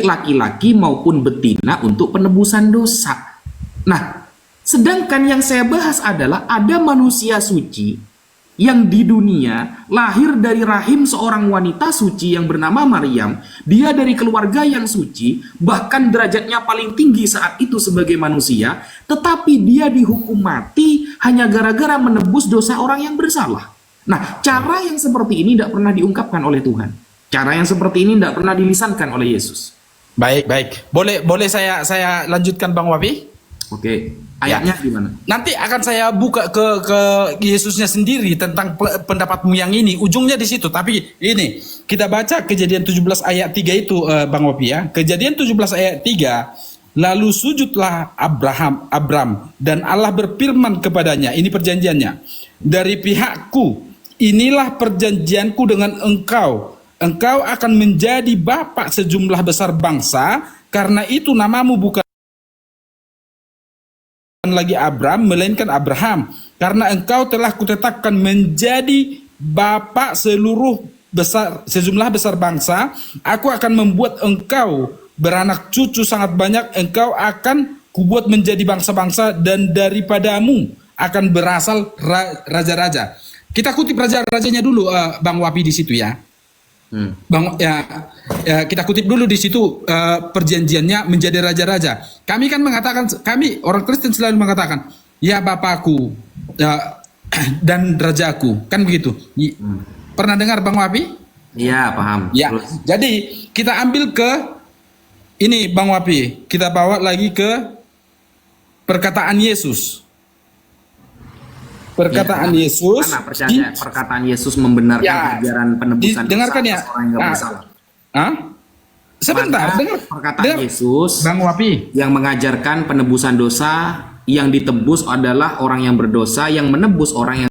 laki-laki maupun betina untuk penebusan dosa. Nah, sedangkan yang saya bahas adalah ada manusia suci yang di dunia lahir dari rahim seorang wanita suci yang bernama Maryam. Dia dari keluarga yang suci, bahkan derajatnya paling tinggi saat itu sebagai manusia, tetapi dia dihukum mati hanya gara-gara menebus dosa orang yang bersalah. Nah, cara yang seperti ini tidak pernah diungkapkan oleh Tuhan. Cara yang seperti ini tidak pernah dilisankan oleh Yesus. Baik. Boleh saya lanjutkan Bang Wapi? Oke, ayatnya gimana? Nanti akan saya buka ke Yesusnya sendiri tentang pendapatmu yang ini. Ujungnya di situ. Tapi ini kita baca Kejadian 17 ayat 3 itu Bang Wapi ya. Kejadian 17 ayat 3. Lalu sujudlah Abram dan Allah berfirman kepadanya. Ini perjanjiannya. Dari pihakku, inilah perjanjianku dengan engkau. Engkau akan menjadi bapak sejumlah besar bangsa. Karena itu namamu bukan lagi Abram, melainkan Abraham, karena engkau telah kutetapkan menjadi bapak sejumlah besar bangsa. Aku akan membuat engkau beranak cucu sangat banyak, engkau akan kubuat menjadi bangsa-bangsa, dan daripadamu akan berasal raja-raja. Kita kutip raja-rajanya dulu Bang Wapi di situ ya. Bang, kita kutip dulu di situ perjanjiannya menjadi raja-raja. Kami kan mengatakan, kami orang Kristen selalu mengatakan, ya Bapakku dan Rajaku, kan begitu. Pernah dengar Bang Wapi? Iya, paham. Ya. Terus. Jadi kita ambil ke ini Bang Wapi, kita bawa lagi ke perkataan Yesus. Perkataan Yesus. Mana perkataan Yesus membenarkan ajaran penebusan dengarkan dosa ya. orang yang nggak bersalah? Sebentar, dengar perkataan Yesus Bang Wapi yang mengajarkan penebusan dosa, yang ditebus adalah orang yang berdosa, yang menebus orang yang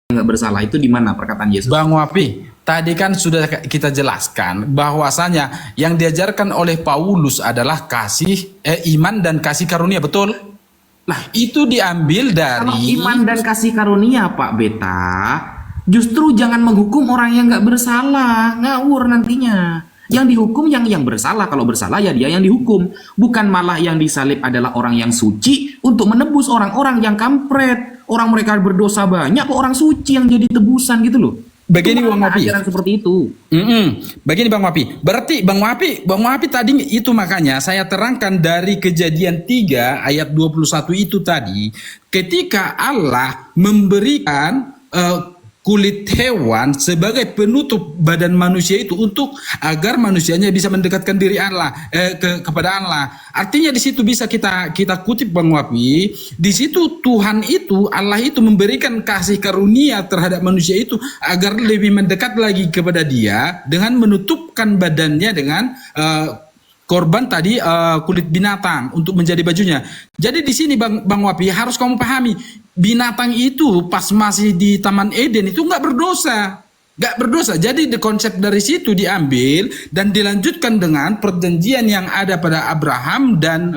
nggak bersalah. Itu di mana perkataan Yesus? Bang Wapi, tadi kan sudah kita jelaskan bahwasanya yang diajarkan oleh Paulus adalah iman dan kasih karunia, betul? Nah, itu diambil dari Kalau iman dan kasih karunia, Pak Beta, justru jangan menghukum orang yang nggak bersalah, ngawur nantinya. Yang dihukum yang bersalah. Kalau bersalah ya dia yang dihukum. Bukan malah yang disalib adalah orang yang suci untuk menebus orang-orang yang kampret. Orang mereka berdosa banyak, kok orang suci yang jadi tebusan gitu loh. Begini Bang Wapi. Ajaran seperti itu. Begini Bang Wapi. Berarti Bang Wapi tadi itu makanya saya terangkan dari Kejadian 3 ayat 21 itu tadi, ketika Allah memberikan kulit hewan sebagai penutup badan manusia itu untuk agar manusianya bisa mendekatkan diri Allah kepada Allah. Artinya di situ bisa kita kutip Bang Wapi, di situ Tuhan itu, Allah itu memberikan kasih karunia terhadap manusia itu agar lebih mendekat lagi kepada Dia dengan menutupkan badannya dengan korban tadi kulit binatang untuk menjadi bajunya. Jadi di sini Bang Wapi harus kamu pahami, binatang itu pas masih di Taman Eden itu nggak berdosa. Jadi konsep dari situ diambil dan dilanjutkan dengan perjanjian yang ada pada Abraham dan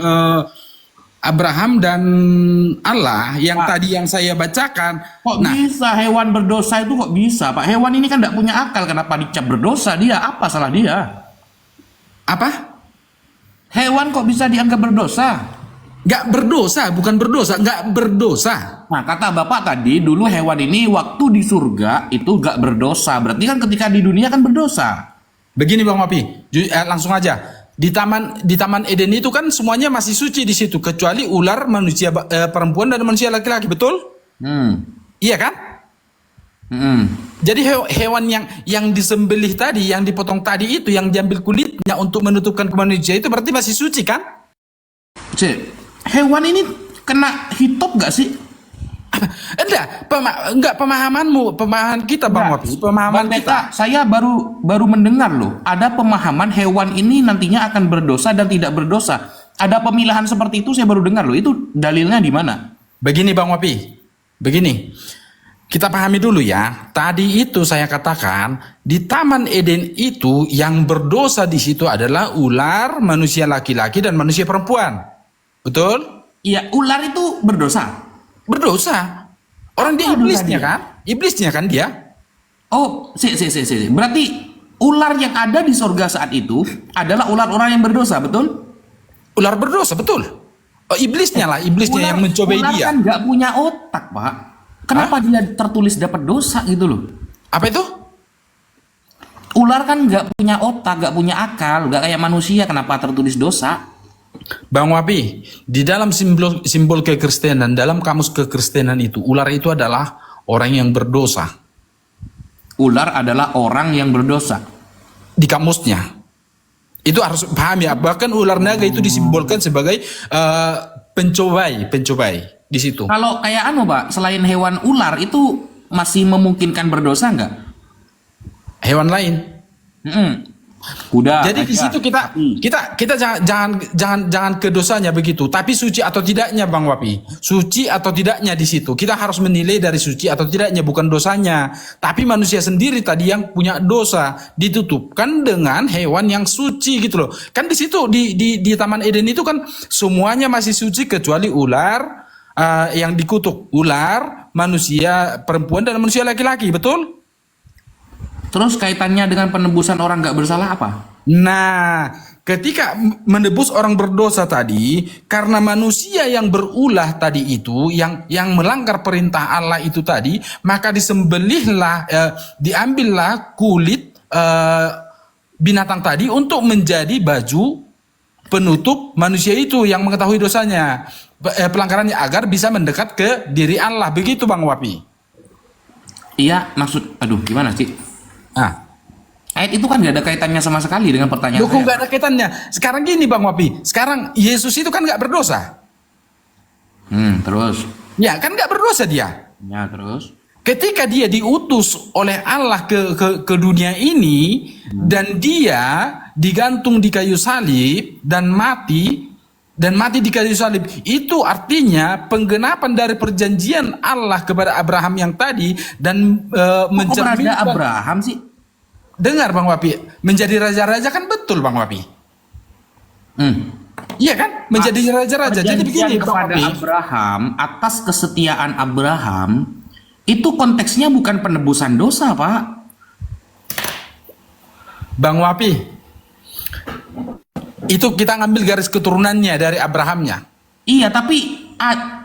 Allah yang tadi yang saya bacakan. Kok bisa hewan berdosa itu, kok bisa Pak? Hewan ini kan tidak punya akal, kenapa dicap berdosa dia? Apa salah dia? Apa? Hewan kok bisa dianggap berdosa? Nggak berdosa, bukan berdosa, nggak berdosa. Nah, kata Bapak tadi, dulu hewan ini waktu di surga itu nggak berdosa. Berarti kan ketika di dunia kan berdosa. Begini Bang Wapi, langsung aja. Di taman Eden itu kan semuanya masih suci di situ, kecuali ular, manusia perempuan dan manusia laki-laki, betul? Iya kan? Jadi hewan yang disembelih tadi, yang dipotong tadi itu, yang diambil kulitnya untuk menutupkan ke manusia itu berarti masih suci kan? Hewan ini kena hitop gak sih? Enggak, pemahaman kita Bang Wapi, pemahaman kita. Saya baru mendengar loh, ada pemahaman hewan ini nantinya akan berdosa dan tidak berdosa. Ada pemilahan seperti itu, saya baru dengar loh. Itu dalilnya di mana? Begini Bang Wapi, begini. Kita pahami dulu ya. Tadi itu saya katakan di Taman Eden itu yang berdosa di situ adalah ular, manusia laki-laki dan manusia perempuan. Betul? Iya, ular itu berdosa. Berdosa. Orang dia iblisnya kan? Iblisnya kan dia. Oh, berarti Ular yang ada di sorga saat itu adalah ular-ular yang berdosa, betul? Ular berdosa, betul. Oh, iblisnya yang mencobai ular dia. kan nggak punya otak, Pak. Kenapa dia tertulis dapat dosa gitu loh? Apa itu? Ular kan nggak punya otak, nggak punya akal, nggak kayak manusia. Kenapa tertulis dosa? Bang Wapi, di dalam simbol kekristenan, dalam kamus kekristenan itu, ular itu adalah orang yang berdosa. Ular adalah orang yang berdosa. Di kamusnya. Itu harus paham ya. Bahkan ular naga itu disimbolkan sebagai pencobai di situ. Kalau kayak Pak, selain hewan ular itu masih memungkinkan berdosa nggak? Hewan lain. Kuda. Jadi di situ kita jangan ke dosanya begitu, tapi suci atau tidaknya Bang Wapi. Suci atau tidaknya di situ. Kita harus menilai dari suci atau tidaknya, bukan dosanya. Tapi manusia sendiri tadi yang punya dosa ditutupkan dengan hewan yang suci gitu loh. Kan di situ di Taman Eden itu kan semuanya masih suci kecuali ular yang dikutuk. Ular, manusia perempuan dan manusia laki-laki, betul? Terus kaitannya dengan penebusan orang nggak bersalah apa? Nah, ketika menebus orang berdosa tadi, karena manusia yang berulah tadi itu, yang melanggar perintah Allah itu tadi, maka disembelihlah, diambillah kulit binatang tadi untuk menjadi baju penutup manusia itu yang mengetahui dosanya, pelanggarannya, agar bisa mendekat ke diri Allah. Begitu Bang Wapi. Iya, gimana sih? Ayat itu kan nggak ada kaitannya sama sekali dengan pertanyaan Loh, kok saya. nggak ada kaitannya? Sekarang gini Bang Wapi, sekarang Yesus itu kan nggak berdosa. Terus? Ya kan nggak berdosa dia. Ya, terus? Ketika dia diutus oleh Allah ke dunia ini, dan dia digantung di kayu salib dan mati di kayu salib, itu artinya penggenapan dari perjanjian Allah kepada Abraham yang tadi, dan mencerminkan Abraham sih. Dengar Bang Wapi, menjadi raja-raja kan betul Bang Wapi. Iya kan, menjadi raja-raja. Jadi begini Bang kepada Wapi. Abraham, atas kesetiaan Abraham, itu konteksnya bukan penebusan dosa, Pak. Bang Wapi, itu kita ngambil garis keturunannya dari Abrahamnya. Iya, tapi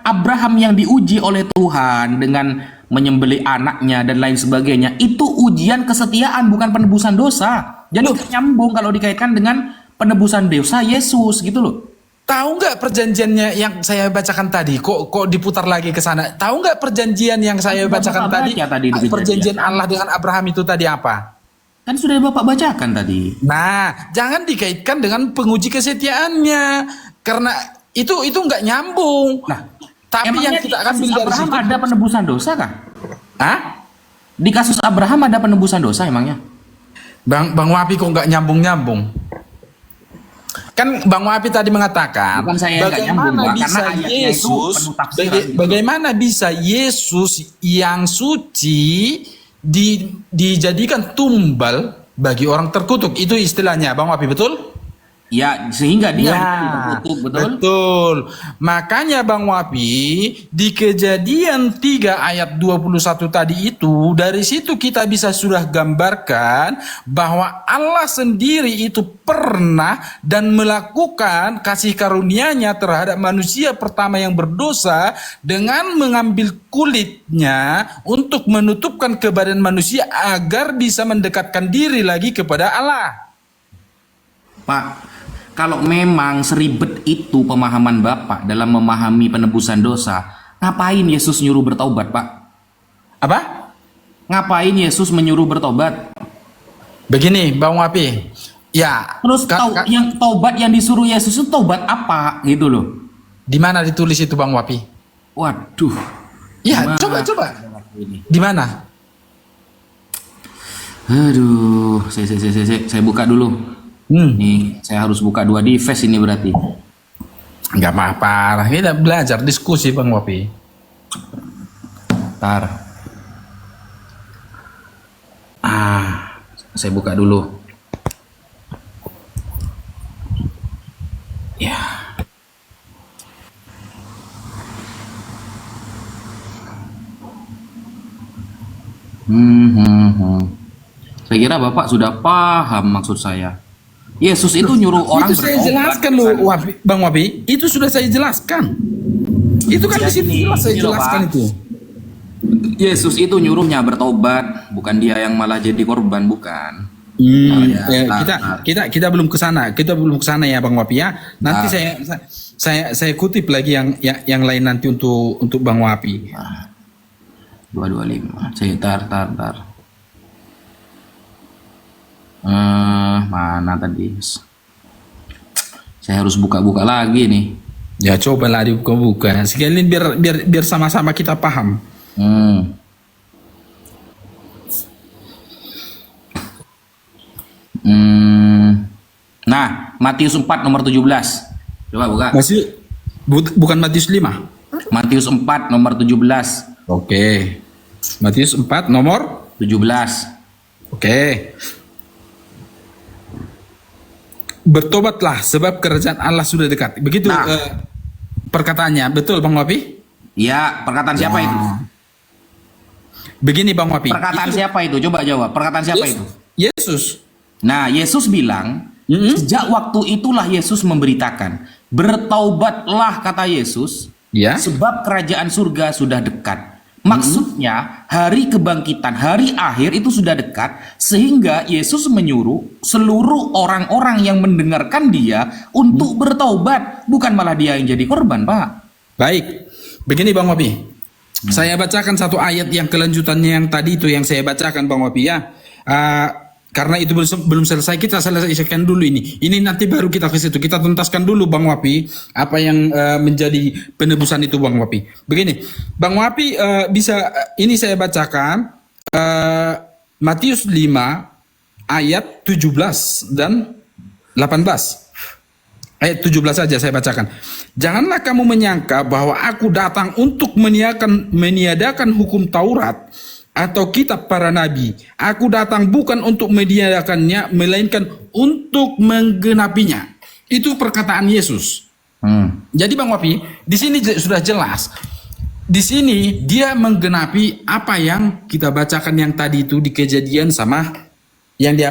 Abraham yang diuji oleh Tuhan dengan menyembelih anaknya dan lain sebagainya, itu ujian kesetiaan, bukan penebusan dosa. Jadi nyambung kalau dikaitkan dengan penebusan dosa Yesus gitu loh. Tahu nggak perjanjiannya yang saya bacakan tadi? Kok diputar lagi ke sana? Tahu nggak perjanjian yang saya bacakan tadi? Perjanjian Allah dengan Abraham itu tadi apa? Kan sudah Bapak bacakan tadi. Nah, jangan dikaitkan dengan penguji kesetiaannya, karena itu nggak nyambung. Nah, tapi yang kita akan kasus Abraham ada penebusan dosa kah? Hah? Di kasus Abraham ada penebusan dosa emangnya? Bang Wapi kok nggak nyambung? Kan Bang Wapi tadi mengatakan, bagaimana bisa Yesus yang suci dijadikan tumbal bagi orang terkutuk? Itu istilahnya Bang Wapi, betul? Ya, sehingga dia terkutuk, betul? Betul. Makanya Bang Wapi, di Kejadian 3 ayat 21 tadi itu, dari situ kita bisa sudah gambarkan bahwa Allah sendiri itu pernah dan melakukan kasih karunia-Nya terhadap manusia pertama yang berdosa dengan mengambil kulitnya untuk menutupkan kebadan manusia agar bisa mendekatkan diri lagi kepada Allah. Pak, kalau memang seribet itu pemahaman Bapak dalam memahami penebusan dosa, ngapain Yesus nyuruh bertobat, Pak? Apa? Ngapain Yesus menyuruh bertobat? Begini, Bang Wapi. Ya. Terus yang tobat yang disuruh Yesus itu tobat apa gitu loh? Di mana ditulis itu, Bang Wapi? Waduh. Ya, coba. Di mana? Aduh, saya buka dulu. Nih, saya harus buka 2 device ini berarti. Nggak apa-apa, kita belajar diskusi Bang Wapi. Ntar. Saya buka dulu. Ya. Saya kira Bapak sudah paham maksud saya. Yesus itu nyuruh orang Itu saya bertobat, jelaskan loh, bukan? Bang Wapi. Itu sudah saya jelaskan. Itu kan di situ jelas saya Ini loh, jelaskan Pak. itu. Yesus itu nyuruhnya bertobat, bukan dia yang malah jadi korban, bukan. Kita belum ke sana. Kita belum ke sana ya Bang Wapi ya. Nanti saya kutip lagi yang lain nanti untuk Bang Wapi. 225. Saya tar. Mana tadi? Saya harus buka-buka lagi nih. Ya cobalah dibuka-buka. Sekalian biar sama-sama kita paham. Nah, Matius 4 nomor 17. Coba buka. Masih bukan Matius 5. Matius 4 nomor 17. Oke. Matius 4 nomor 17. Oke. Bertobatlah sebab kerajaan Allah sudah dekat. Begitu Nah. perkataannya. Betul Bang Wapi? Ya, perkataan siapa itu? Begini Bang Wapi. Perkataan siapa itu? Coba jawab. Perkataan siapa itu? Yesus. Nah, Yesus bilang, sejak waktu itulah Yesus memberitakan, bertaubatlah kata Yesus, Ya. sebab kerajaan surga sudah dekat. Maksudnya, hari kebangkitan, hari akhir itu sudah dekat, sehingga Yesus menyuruh seluruh orang-orang yang mendengarkan dia untuk bertaubat, bukan malah dia yang jadi korban, Pak. Baik. Begini Bang Wapi. Saya bacakan satu ayat yang kelanjutannya yang tadi itu yang saya bacakan Bang Wapi ya. Karena itu belum selesai, kita selesaikan dulu ini. Ini nanti baru kita ke situ. Kita tuntaskan dulu Bang Wapi apa yang menjadi penebusan itu Bang Wapi. Begini, Bang Wapi ini saya bacakan Matius 5 ayat 17 dan 18. Ayat 17 saja saya bacakan. Janganlah kamu menyangka bahwa aku datang untuk meniadakan hukum Taurat atau kitab para nabi. Aku datang bukan untuk meniadakannya, melainkan untuk menggenapinya. Itu perkataan Yesus. Jadi Bang Wapi, di sini sudah jelas. Di sini dia menggenapi apa yang kita bacakan yang tadi itu di Kejadian sama yang di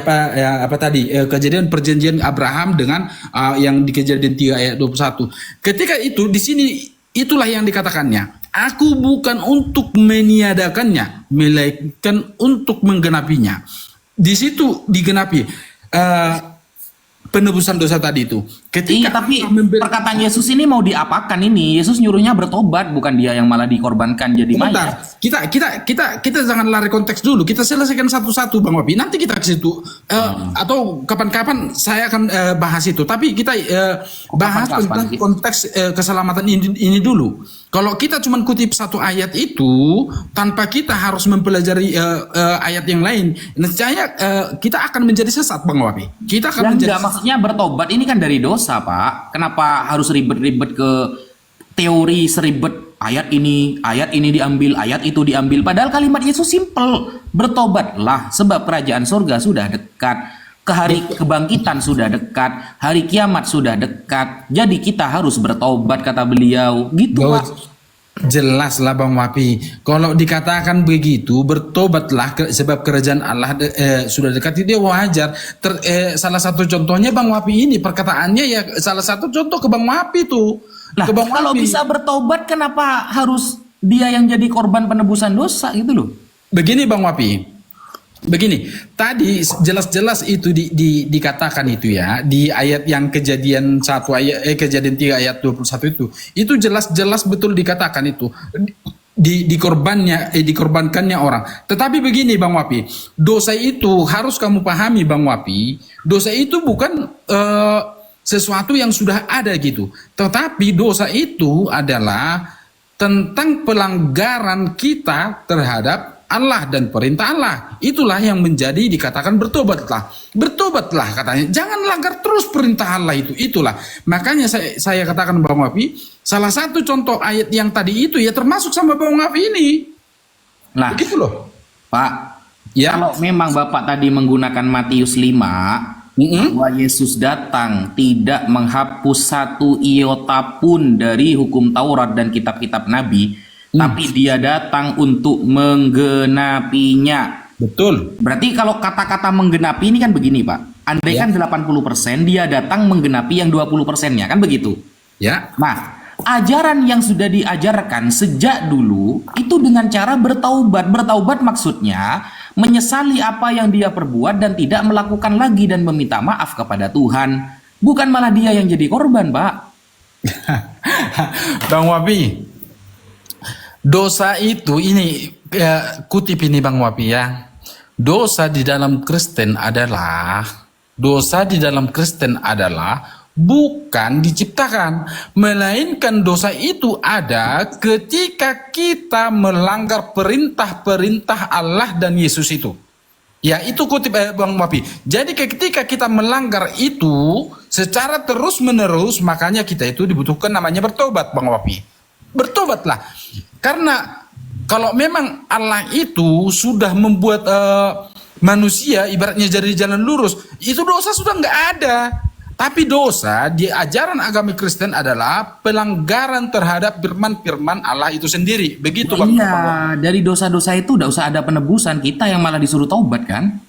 Kejadian perjanjian Abraham dengan yang di Kejadian 3 ayat 21. Ketika itu di sini itulah yang dikatakannya. Aku bukan untuk meniadakannya, melainkan untuk menggenapinya. Di situ digenapi penebusan dosa tadi itu. Iya, tapi perkataan Yesus ini mau diapakan ini? Yesus nyuruhnya bertobat, bukan dia yang malah dikorbankan jadi mayat. Kita jangan lari konteks dulu. Kita selesaikan satu-satu Bang Wapi. Nanti kita ke situ atau kapan-kapan saya akan bahas itu. Tapi kita bahas tentang konteks keselamatan ini dulu. Kalau kita cuma kutip satu ayat itu tanpa kita harus mempelajari ayat yang lain, niscaya kita akan menjadi sesat Bang Wapi. Kita akan menjadi maksudnya bertobat ini kan dari dosa, Pak. Kenapa harus ribet-ribet ke teori seribet ayat ini diambil, ayat itu diambil. Padahal kalimat Yesus simple. Bertobatlah sebab kerajaan surga sudah dekat. Hari kebangkitan sudah dekat, hari kiamat sudah dekat. Jadi kita harus bertobat kata beliau. Gitu, Pak. Jelas lah Bang Wapi. Kalau dikatakan begitu, bertobatlah sebab kerajaan Allah sudah dekat, itu wajar. Salah satu contohnya Bang Wapi ini perkataannya ya salah satu contoh ke Bang Wapi tuh. Nah, kalau bisa bertobat kenapa harus dia yang jadi korban penebusan dosa gitu loh? Begini Bang Wapi. Begini, tadi jelas-jelas itu dikatakan itu ya di ayat yang Kejadian 1 ayat Kejadian 3 ayat 21 itu jelas-jelas betul dikatakan itu dikorbankannya orang. Tetapi begini Bang Wapi, dosa itu harus kamu pahami Bang Wapi, dosa itu bukan sesuatu yang sudah ada gitu. Tetapi dosa itu adalah tentang pelanggaran kita terhadap Allah dan perintah Allah. Itulah yang menjadi dikatakan bertobatlah. Bertobatlah katanya. Jangan langgar terus perintah Allah itu. Itulah. Makanya saya katakan Bang Wapi, salah satu contoh ayat yang tadi itu ya termasuk sama Bang Wapi ini. Nah, begitu loh. Pak, ya. Kalau memang Bapak tadi menggunakan Matius 5, bahwa Yesus datang tidak menghapus satu iota pun dari hukum Taurat dan kitab-kitab Nabi, tapi dia datang untuk menggenapinya. Betul. Berarti kalau kata-kata menggenapi ini kan begini, Pak. Andai Ya. kan 80%, dia datang menggenapi yang 20%-nya, kan begitu? Ya. Nah, ajaran yang sudah diajarkan sejak dulu itu dengan cara bertaubat. Bertaubat maksudnya menyesali apa yang dia perbuat dan tidak melakukan lagi dan meminta maaf kepada Tuhan. Bukan malah dia yang jadi korban, Pak. Bang Wapi, dosa itu ini kutip ini Bang Wapi ya. Dosa di dalam Kristen adalah bukan diciptakan, melainkan dosa itu ada ketika kita melanggar perintah-perintah Allah dan Yesus itu. Ya, itu kutip Bang Wapi. Jadi ketika kita melanggar itu secara terus-menerus, makanya kita itu dibutuhkan namanya bertobat, Bang Wapi. Bertobatlah. Karena kalau memang Allah itu sudah membuat manusia ibaratnya jadi jalan lurus, itu dosa sudah nggak ada. Tapi dosa di ajaran agama Kristen adalah pelanggaran terhadap firman-firman Allah itu sendiri. Begitu Bang. Iya, dari dosa-dosa itu udah usah ada penebusan, kita yang malah disuruh taubat kan?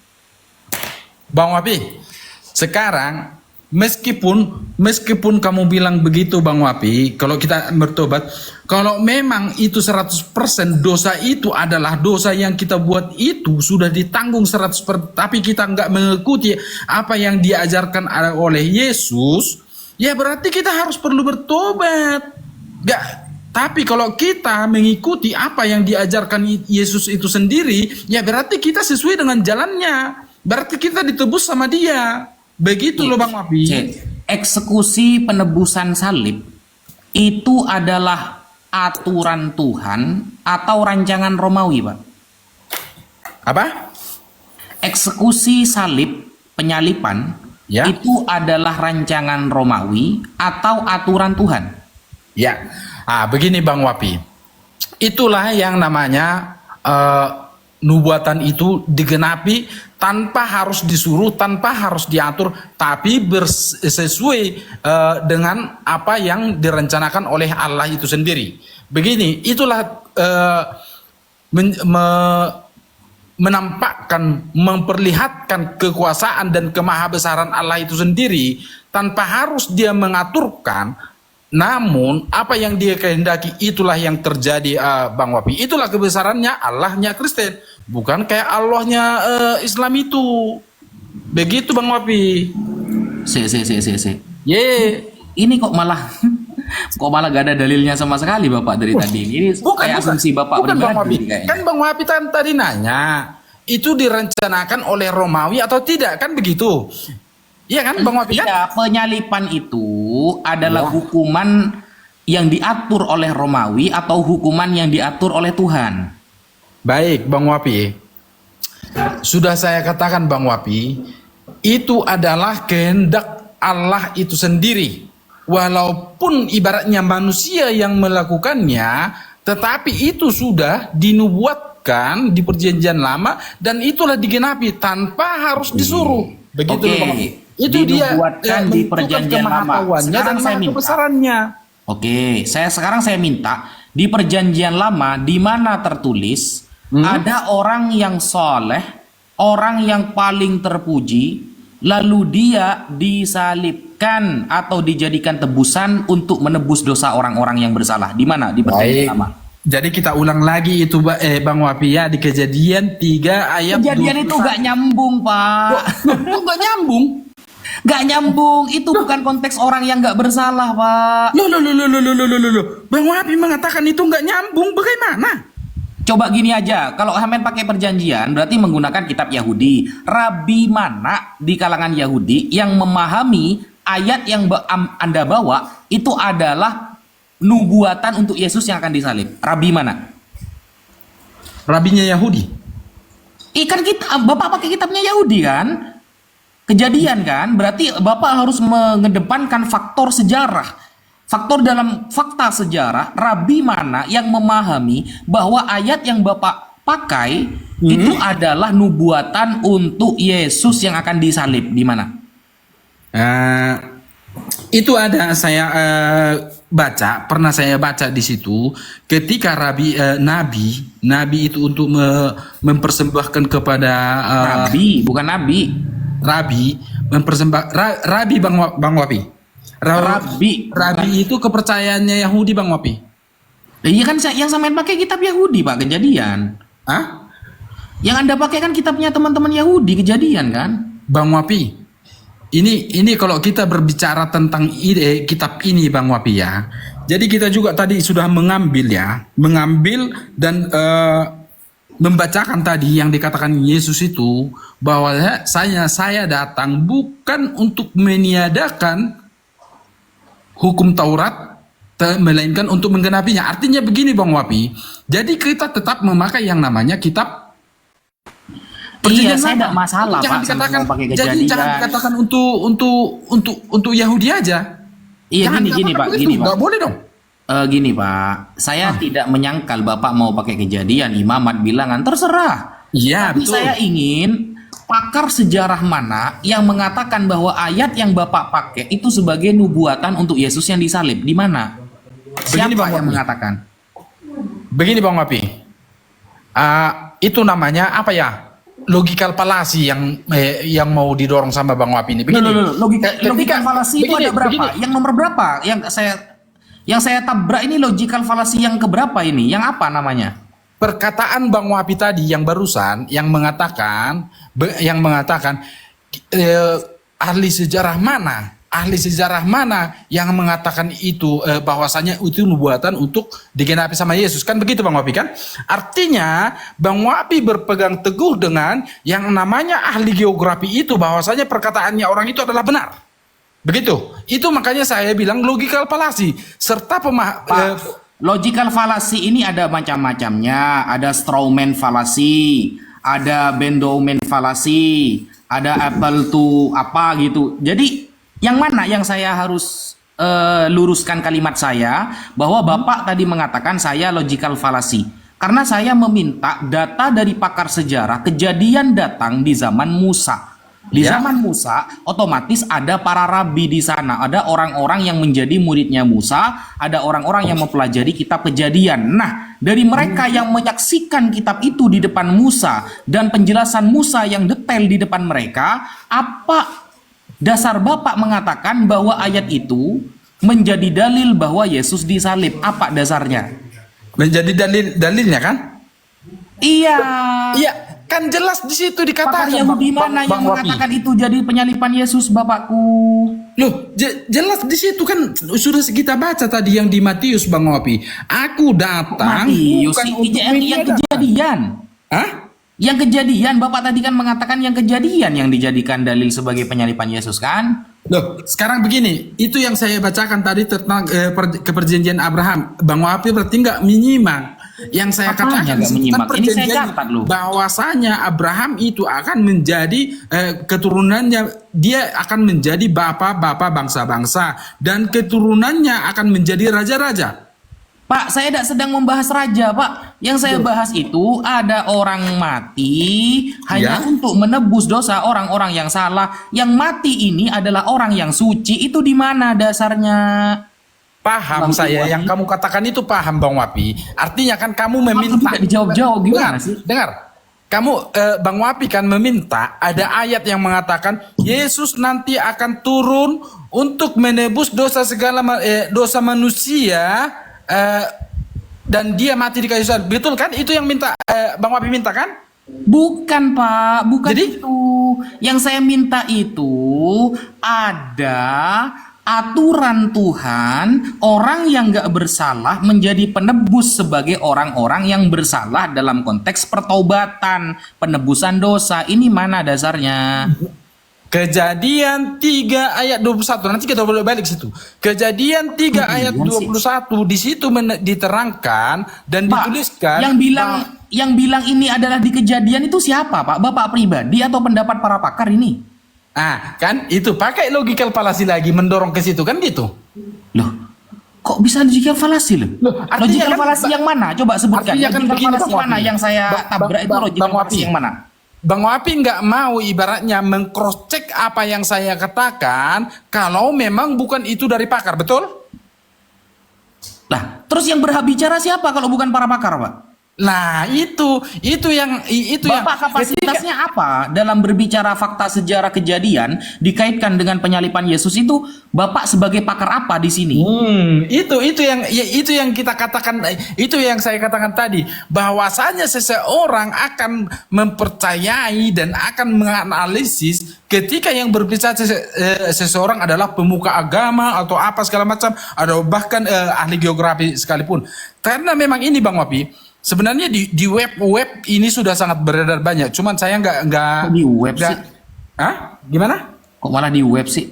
Bang Wapi, sekarang meskipun kamu bilang begitu Bang Wapi, kalau kita bertobat, kalau memang itu 100% dosa itu adalah dosa yang kita buat itu sudah ditanggung 100%, tapi kita nggak mengikuti apa yang diajarkan oleh Yesus, ya berarti kita harus perlu bertobat. Nggak, tapi kalau kita mengikuti apa yang diajarkan Yesus itu sendiri, ya berarti kita sesuai dengan jalannya. Berarti kita ditebus sama dia. Begitu loh Bang Wapi. Eksekusi penebusan salib itu adalah aturan Tuhan atau rancangan Romawi, Pak? Apa? Eksekusi salib, penyalipan, Ya. itu adalah rancangan Romawi atau aturan Tuhan? Ya. Begini Bang Wapi. Itulah yang namanya nubuatan itu digenapi tanpa harus disuruh, tanpa harus diatur, tapi sesuai dengan apa yang direncanakan oleh Allah itu sendiri. Begini, itulah menampakkan, memperlihatkan kekuasaan dan kemahabesaran Allah itu sendiri tanpa harus dia mengaturkan. Namun apa yang dia kehendaki itulah yang terjadi Bang Wapi. Itulah kebesarannya Allahnya Kristen, bukan kayak Allahnya Islam itu. Begitu Bang Wapi. Ini kok malah gak ada dalilnya sama sekali Bapak dari tadi. Ini kayak asumsi Bapak bukan Bang Wapi. kayaknya. Kan Bang Wapi tadi nanya, itu direncanakan oleh Romawi atau tidak? Kan begitu. Iya kan Bang Wapi kan? Iya, penyalipan itu adalah hukuman yang diatur oleh Romawi atau hukuman yang diatur oleh Tuhan. Baik Bang Wapi. Sudah saya katakan Bang Wapi, itu adalah kehendak Allah itu sendiri. Walaupun ibaratnya manusia yang melakukannya, tetapi itu sudah dinubuatkan di perjanjian lama dan itulah digenapi tanpa harus disuruh. Begitu Bang Wapi. Itu dia Dinubuatkan di perjanjian lama. Sekarang saya minta kebesarannya. Sekarang saya minta di perjanjian lama di mana tertulis ada orang yang soleh, orang yang paling terpuji, lalu dia disalibkan atau dijadikan tebusan untuk menebus dosa orang-orang yang bersalah. Di mana? Di perjanjian lama. Jadi kita ulang lagi itu Bang Wapi ya, di Kejadian 3 ayat Kejadian 21. itu gak nyambung, Pak. Kok gak nyambung? Gak nyambung, itu bukan konteks orang yang gak bersalah, Pak. Loh. Bang Wapi mengatakan itu nggak nyambung, bagaimana? Coba gini aja, kalau Hamed pakai perjanjian berarti menggunakan kitab Yahudi. Rabi mana di kalangan Yahudi yang memahami ayat yang Anda bawa itu adalah nubuatan untuk Yesus yang akan disalib? Rabi mana? Rabinya Yahudi. Ikan kita, Bapak pakai kitabnya Yahudi kan? Kejadian kan? Berarti Bapak harus mengedepankan faktor sejarah. Faktor dalam fakta sejarah, rabi mana yang memahami bahwa ayat yang Bapak pakai itu adalah nubuatan untuk Yesus yang akan disalib. Di mana? Itu ada saya pernah saya baca di situ ketika nabi itu untuk mempersembahkan kepada Nabi, bukan nabi. rabi Bang Wapi. Rabi itu kepercayaannya Yahudi Bang Wapi. Iya kan yang sampean pakai kitab Yahudi Pak, Kejadian. Hah? Yang Anda pakai kan kitabnya teman-teman Yahudi, Kejadian kan? Bang Wapi, ini kalau kita berbicara tentang kitab ini Bang Wapi ya. Jadi kita juga tadi sudah mengambil dan membacakan tadi yang dikatakan Yesus itu bahwa saya datang bukan untuk meniadakan hukum Taurat, melainkan untuk menggenapinya. Artinya begini Bang Wapi, jadi kita tetap memakai yang namanya kitab. Iya, saya tidak masalah Jangan Pak. dikatakan, Pakai jadi Kejadian. jangan dikatakan untuk Yahudi aja. Iya, Jangan gini dikatakan Pak, begitu. gini Pak. Nggak boleh dong. Gini Pak, saya tidak menyangkal Bapak mau pakai Kejadian, imamat, bilangan, terserah. Iya, Tapi betul. saya ingin pakar sejarah mana yang mengatakan bahwa ayat yang Bapak pakai itu sebagai nubuatan untuk Yesus yang disalib. Di mana? Begini, Siapa Bang yang Wapi. mengatakan? Begini Bang Wapi, itu namanya apa ya? Logikal falasi yang mau didorong sama Bang Wapi ini. Begini. Logikal falasi itu ada berapa? Yang nomor berapa? Yang saya tabrak ini logikal falasi yang keberapa ini? Yang apa namanya? Perkataan Bang Wapi tadi yang barusan yang mengatakan ahli sejarah mana yang mengatakan itu bahwasanya itu nubuatan untuk digenapi sama Yesus, kan begitu Bang Wapi kan? Artinya Bang Wapi berpegang teguh dengan yang namanya ahli geografi itu bahwasanya perkataannya orang itu adalah benar. Begitu. Itu makanya saya bilang logikal falasi serta Logical fallacy ini ada macam-macamnya. Ada strawman fallacy, ada Bendoman fallacy, ada apple to apa gitu. Jadi yang mana yang saya harus luruskan kalimat saya bahwa Bapak tadi mengatakan saya logical fallacy karena saya meminta data dari pakar sejarah. Kejadian datang di zaman Musa. Di zaman Musa, otomatis ada para rabi di sana. Ada orang-orang yang menjadi muridnya Musa, ada orang-orang yang mempelajari kitab Kejadian. Nah, dari mereka yang menyaksikan kitab itu di depan Musa dan penjelasan Musa yang detail di depan mereka, apa dasar Bapak mengatakan bahwa ayat itu menjadi dalil bahwa Yesus disalib? Apa dasarnya? menjadi dalilnya kan? Iya. Iya, kan jelas di situ dikatakan. Pakar Yahudi mana yang mengatakan itu jadi penyalipan Yesus, Bapakku? Loh, jelas di situ kan sudah kita baca tadi yang di Matius Bang Wapi. Aku datang Matius, bukan untuk yang Kejadian. Hah? Yang Kejadian, Bapak tadi kan mengatakan yang Kejadian yang dijadikan dalil sebagai penyalipan Yesus kan? Loh, sekarang begini, itu yang saya bacakan tadi tentang keperjanjian Abraham. Bang Wapi berarti nggak menyimak. Yang saya Apanya katakan nggak menyimak? Ini saya perjanjian catat loh. bahwasanya Abraham itu akan menjadi keturunannya, dia akan menjadi bapak-bapak bangsa-bangsa dan keturunannya akan menjadi raja-raja. Pak, saya tidak sedang membahas raja, Pak. Yang saya bahas itu ada orang mati hanya untuk menebus dosa orang-orang yang salah. Yang mati ini adalah orang yang suci. Itu di mana dasarnya? Paham saya yang kamu katakan itu, paham Bang Wapi. Artinya kan kamu meminta. Tidak dijawab-jawab gimana sih? Dengar. Kamu Bang Wapi kan meminta ada ayat yang mengatakan Yesus nanti akan turun untuk menebus dosa dosa manusia dan dia mati di kayu salib. Betul kan? Itu yang minta Bang Wapi minta kan? Bukan, Pak, bukan. Jadi? Itu yang saya minta itu ada aturan Tuhan, orang yang gak bersalah menjadi penebus sebagai orang-orang yang bersalah dalam konteks pertaubatan, penebusan dosa. Ini mana dasarnya? Kejadian 3 ayat 21. Nanti kita boleh balik situ. Kejadian 3 ayat 21 di situ diterangkan dan Pak, dituliskan yang bilang ini adalah di Kejadian itu siapa, Pak? Bapak pribadi atau pendapat para pakar ini? kan itu pakai logikal falasi lagi mendorong ke situ kan gitu. Loh, kok bisa logikal falasi loh? Logikal kan, falasi yang mana? Coba sebutkan. Artinya kan Logikal begini, falasi Bang mana Wapi. yang saya tabrak itu logikal falasi yang mana? Bang Wapi nggak mau ibaratnya meng-cross check apa yang saya katakan kalau memang bukan itu dari pakar, betul? Lah, terus yang berhak bicara siapa kalau bukan para pakar, Pak? Nah, itu yang Bapak kapasitasnya apa dalam berbicara fakta sejarah kejadian dikaitkan dengan penyalipan Yesus itu? Bapak sebagai pakar apa di sini? Itu yang kita katakan, itu yang saya katakan tadi, bahwasanya seseorang akan mempercayai dan akan menganalisis ketika yang berbicara seseorang adalah pemuka agama atau apa segala macam, atau bahkan ahli geografi sekalipun. Karena memang ini Bang Wapi, sebenarnya di web ini sudah sangat beredar banyak. Cuman saya nggak Kok di web sih? Hah? Gimana? Kok malah di web sih?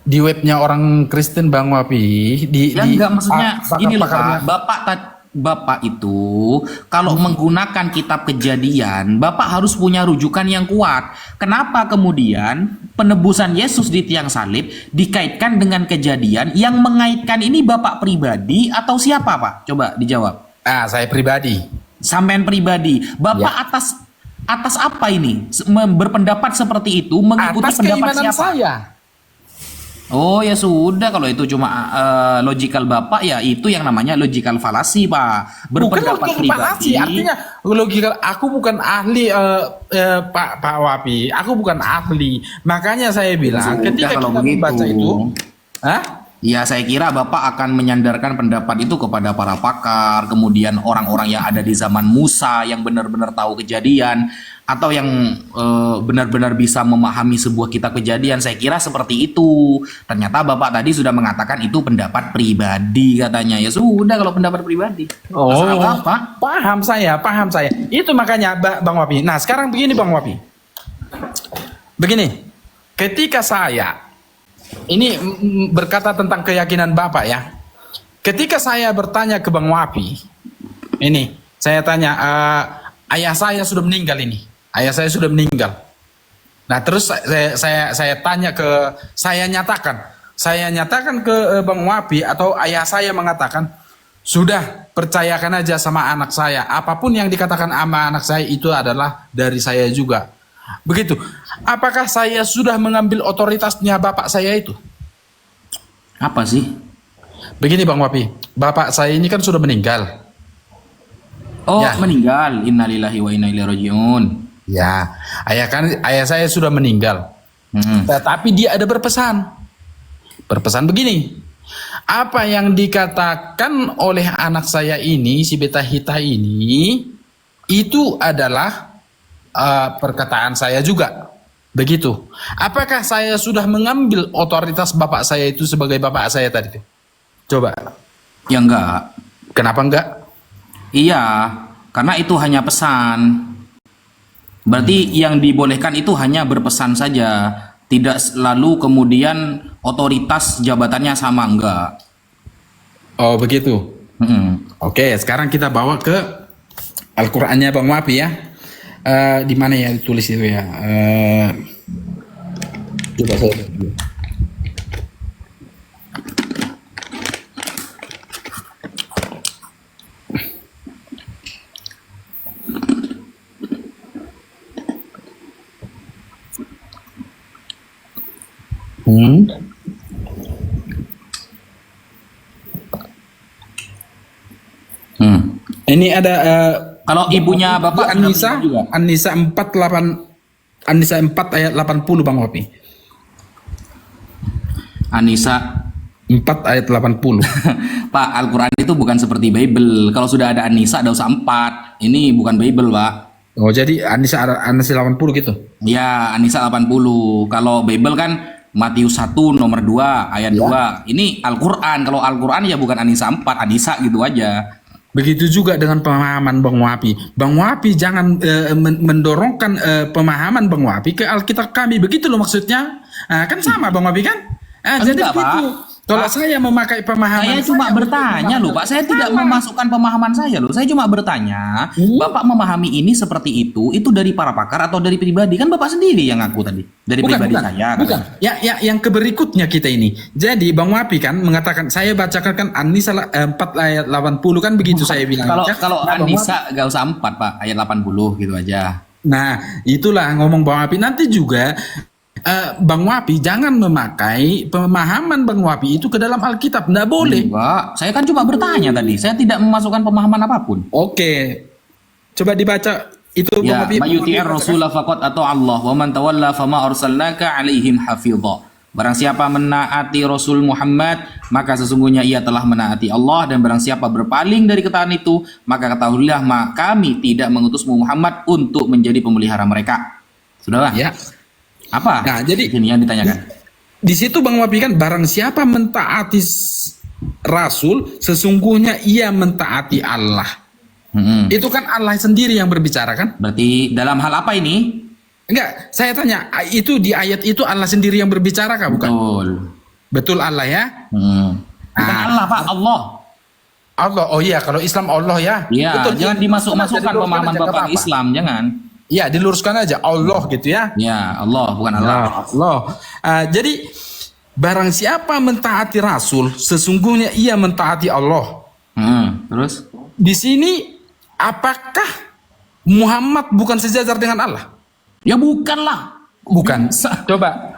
Di webnya orang Kristen Bang Wapi. Ya enggak, maksudnya gini loh pakar-pakarnya. Pak. Bapak itu kalau menggunakan kitab kejadian, Bapak harus punya rujukan yang kuat. Kenapa kemudian penebusan Yesus di tiang salib dikaitkan dengan kejadian yang mengaitkan ini Bapak pribadi atau siapa, Pak? Coba dijawab. Saya pribadi. Sampean pribadi. Bapak Ya. atas apa ini? Berpendapat seperti itu mengikuti Atas pendapat keimanan siapa? saya. Oh ya sudah, kalau itu cuma logical Bapak ya itu yang namanya logical fallacy, Pak. Berpendapat Bukan pribadi. artinya logika. Aku bukan ahli Pak Wapi. Aku bukan ahli. Makanya saya bilang Sudah, ketika kalau kita begitu. membaca itu, Ya saya kira Bapak akan menyandarkan pendapat itu kepada para pakar, kemudian orang-orang yang ada di zaman Musa yang benar-benar tahu kejadian, atau yang benar-benar bisa memahami sebuah kitab kejadian. Saya kira seperti itu. Ternyata Bapak tadi sudah mengatakan itu pendapat pribadi katanya. Ya sudah kalau pendapat pribadi. Masalah Bapak. paham saya. Itu makanya Bang Wapi. Nah sekarang begini Bang Wapi. Begini, ketika saya ini berkata tentang keyakinan Bapak ya. Ketika saya bertanya ke Bang Wapi, ini saya tanya, ayah saya sudah meninggal ini. Ayah saya sudah meninggal. Nah terus saya tanya saya nyatakan ke Bang Wapi, atau ayah saya mengatakan, sudah percayakan aja sama anak saya. Apapun yang dikatakan sama anak saya itu adalah dari saya juga. Begitu. Apakah saya sudah mengambil otoritasnya bapak saya itu? Apa sih? Begini Bang Wapi, bapak saya ini kan sudah meninggal. Oh Ya. meninggal. Innalillahi wa inna ilaihi rajiun. Ya, ayah saya sudah meninggal. Tetapi dia ada berpesan. Berpesan begini. Apa yang dikatakan oleh anak saya ini, si Beta Hita ini, itu adalah perkataan saya juga. Begitu. Apakah saya sudah mengambil otoritas bapak saya itu sebagai bapak saya tadi? Coba. Ya enggak. Kenapa enggak? Iya, karena itu hanya pesan. Berarti yang dibolehkan itu hanya berpesan saja, tidak lalu kemudian otoritas jabatannya sama, enggak. Oh begitu. Oke, sekarang kita bawa ke Al-Qur'annya Bang Wapi ya. Di mana ya ditulis itu ya? Coba saya. Ini ada Kalau ibunya Bapak An-Nisa juga. An-Nisa 4 ayat 80 Bang Wapi. Anisa 4 ayat 80. Pak, Al-Quran itu bukan seperti Bible. Kalau sudah ada Anisa ada usah 4. Ini bukan Bible, Pak. Oh, jadi An-Nisa 80 gitu. Ya, Anisa 80. Kalau Bible kan Matius 1 nomor 2 ayat 2. Ini Al-Quran. Kalau Al-Quran ya bukan Anisa 4, Anisa gitu aja. Begitu juga dengan pemahaman Bang Wapi. Bang Wapi jangan mendorongkan pemahaman Bang Wapi ke Alkitab kami. Begitu loh maksudnya. Kan sama Bang Wapi kan? Jadi Enggak, begitu. Pak. Kalau saya memakai pemahaman Saya cuma bertanya loh Pak, saya tidak memasukkan pemahaman saya loh. Saya cuma bertanya, Bapak memahami ini seperti itu dari para pakar atau dari pribadi? Kan Bapak sendiri yang ngaku tadi. Dari pribadi saya. Bukan. Ya, yang keberikutnya kita ini. Jadi Bang Wapi kan mengatakan, saya bacakan kan An-Nisa 4 ayat 80 kan begitu saya bilang. Kalau An-Nisa gak usah 4 Pak, ayat 80 gitu aja. Nah, itulah ngomong Bang Wapi. Nanti juga Bang Wapi jangan memakai pemahaman Bang Wapi itu ke dalam Alkitab, nggak boleh. Enggak, saya kan cuma bertanya tadi. Saya tidak memasukkan pemahaman apapun. Oke, coba dibaca itu Bang Ya, Wapi. mayuti'ir rasulah faqad atau Allah wa man tawalla fama arsalnaka alaihim hafidha. Barang siapa menaati Rasul Muhammad, maka sesungguhnya ia telah menaati Allah, dan barang siapa berpaling dari ketaatan itu, maka ketahuilah kami tidak mengutusmu Muhammad untuk menjadi pemelihara mereka. Sudahlah. Ya. Apa? Nah, jadi ini yang ditanyakan. di situ Bang Wapi kan barang siapa mentaati Rasul, sesungguhnya ia mentaati Allah. Itu kan Allah sendiri yang berbicara kan? Berarti dalam hal apa ini? Enggak, saya tanya, itu di ayat itu Allah sendiri yang berbicara kah? Bukan? Betul. Betul Allah ya? Bukan Allah, Pak, Allah. Allah, oh iya, kalau Islam Allah ya. Iya, Betul. jangan dimasuk-masukkan Diluruskan pemahaman aja, nggak Bapak apa-apa. Islam, jangan. Ya, diluruskan aja Allah gitu ya. Ya, Allah, bukan Allah. Ya, Allah. Jadi barang siapa mentaati Rasul, sesungguhnya ia mentaati Allah. Terus? Di sini apakah Muhammad bukan sejajar dengan Allah? Ya bukanlah. Bukan. Coba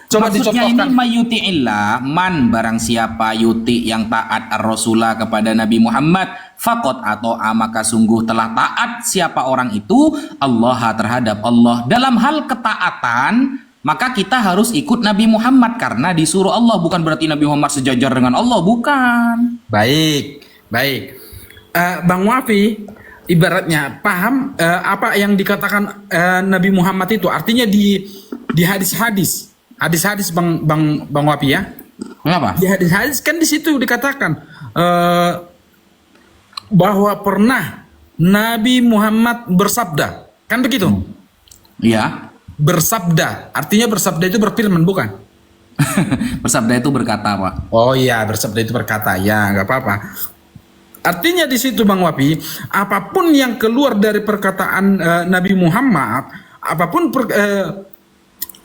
coba Maksudnya dicontohkan. ini mayuti'illah, man barang siapa yuti yang taat ar-rasulah kepada Nabi Muhammad, fakot atau maka sungguh telah taat siapa orang itu Allah terhadap Allah. Dalam hal ketaatan, maka kita harus ikut Nabi Muhammad karena disuruh Allah, bukan berarti Nabi Muhammad sejajar dengan Allah, bukan. Baik, baik. Bang Wafi ibaratnya paham apa yang dikatakan Nabi Muhammad itu, artinya di hadis-hadis Bang Wapi ya. Kenapa? Di hadis-hadis kan di situ dikatakan bahwa pernah Nabi Muhammad bersabda, kan begitu? Iya. Bersabda, artinya bersabda itu berfirman, bukan? Bersabda itu berkata, Pak. Oh iya, bersabda itu berkata, ya nggak apa-apa. Artinya di situ Bang Wapi, apapun yang keluar dari perkataan Nabi Muhammad, apapun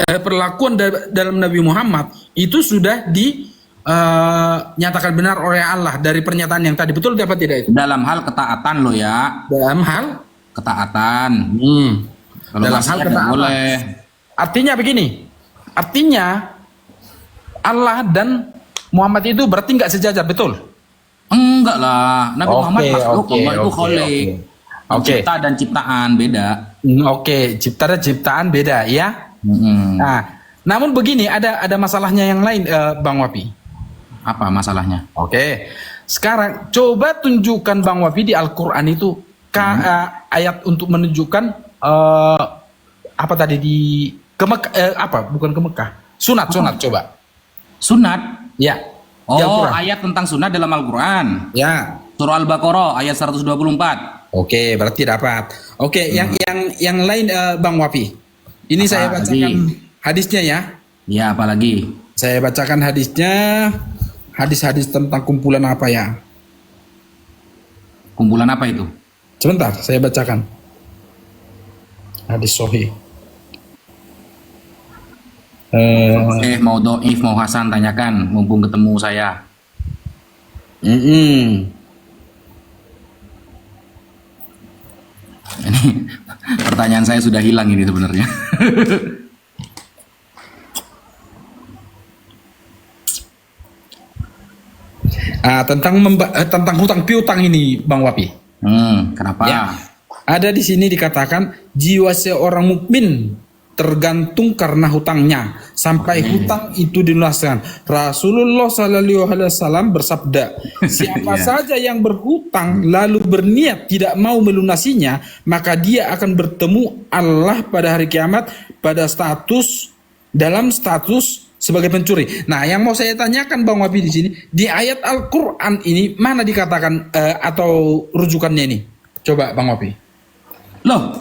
perlakuan dalam Nabi Muhammad itu sudah dinyatakan benar oleh Allah dari pernyataan yang tadi. Betul dapat tidak itu? Dalam hal ketaatan lo ya. Dalam hal Ketaatan. Kalau dalam masih hal nggak ketaatan. boleh. Artinya begini. Artinya Allah dan Muhammad itu berarti nggak sejajar, betul? Enggak lah. Nabi Muhammad makhluk, Allah itu kholik. Oke. Cipta dan ciptaan beda. Oke, cipta dan ciptaan beda ya. Nah, namun begini ada masalahnya yang lain Bang Wapi. Apa masalahnya? Oke. Sekarang coba tunjukkan Bang Wapi di Al-Qur'an itu ayat untuk menunjukkan apa tadi di bukan ke Mekah. Sunat coba. Sunat. Ya. Di Oh, Al-Qur'an. ayat tentang sunat dalam Al-Quran. Ya. Surah Al-Baqarah ayat 124. Oke, berarti dapat. Oke, yang lain Bang Wapi. Ini Apa saya bacakan lagi? hadisnya ya. Ya, apalagi? Saya bacakan hadisnya. Hadis-hadis tentang kumpulan apa ya? Kumpulan apa itu? Sebentar, saya bacakan. Hadis sahih. Mau doif, mau Hasan, tanyakan. Mumpung ketemu saya. Ini pertanyaan saya sudah hilang ini sebenarnya. Tentang hutang piutang ini, Bang Wapi. Kenapa? Ya. Ada di sini dikatakan jiwa seorang mukmin tergantung karena hutangnya sampai hutang itu dilunaskan. Rasulullah Shallallahu Alaihi Wasallam bersabda, siapa saja yang berhutang lalu berniat tidak mau melunasinya, maka dia akan bertemu Allah pada hari kiamat dalam status sebagai pencuri. Nah, yang mau saya tanyakan Bang Wapi di sini, di ayat Al-Qur'an ini mana dikatakan atau rujukannya ini? Coba Bang Wapi. Loh,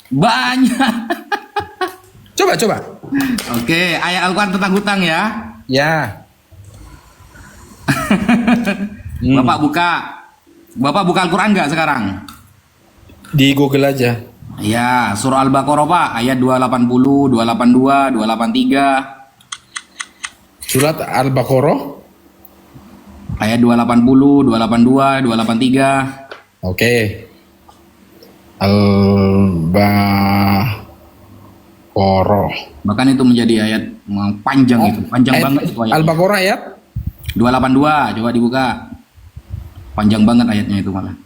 banyak. Coba. Oke, ayat Al-Quran tentang hutang ya. Ya. Bapak buka Al-Quran nggak sekarang? Di Google aja. Ya, surah Al-Baqarah Pak, ayat 280, 282, 283. Surat Al-Baqarah. Ayat 280, 282, 283. Oke. Al-Baqarah. Bahkan itu menjadi ayat panjang itu. Panjang banget itu ayatnya. Al-Baqarah ayat 282, coba dibuka. Panjang banget ayatnya itu malah.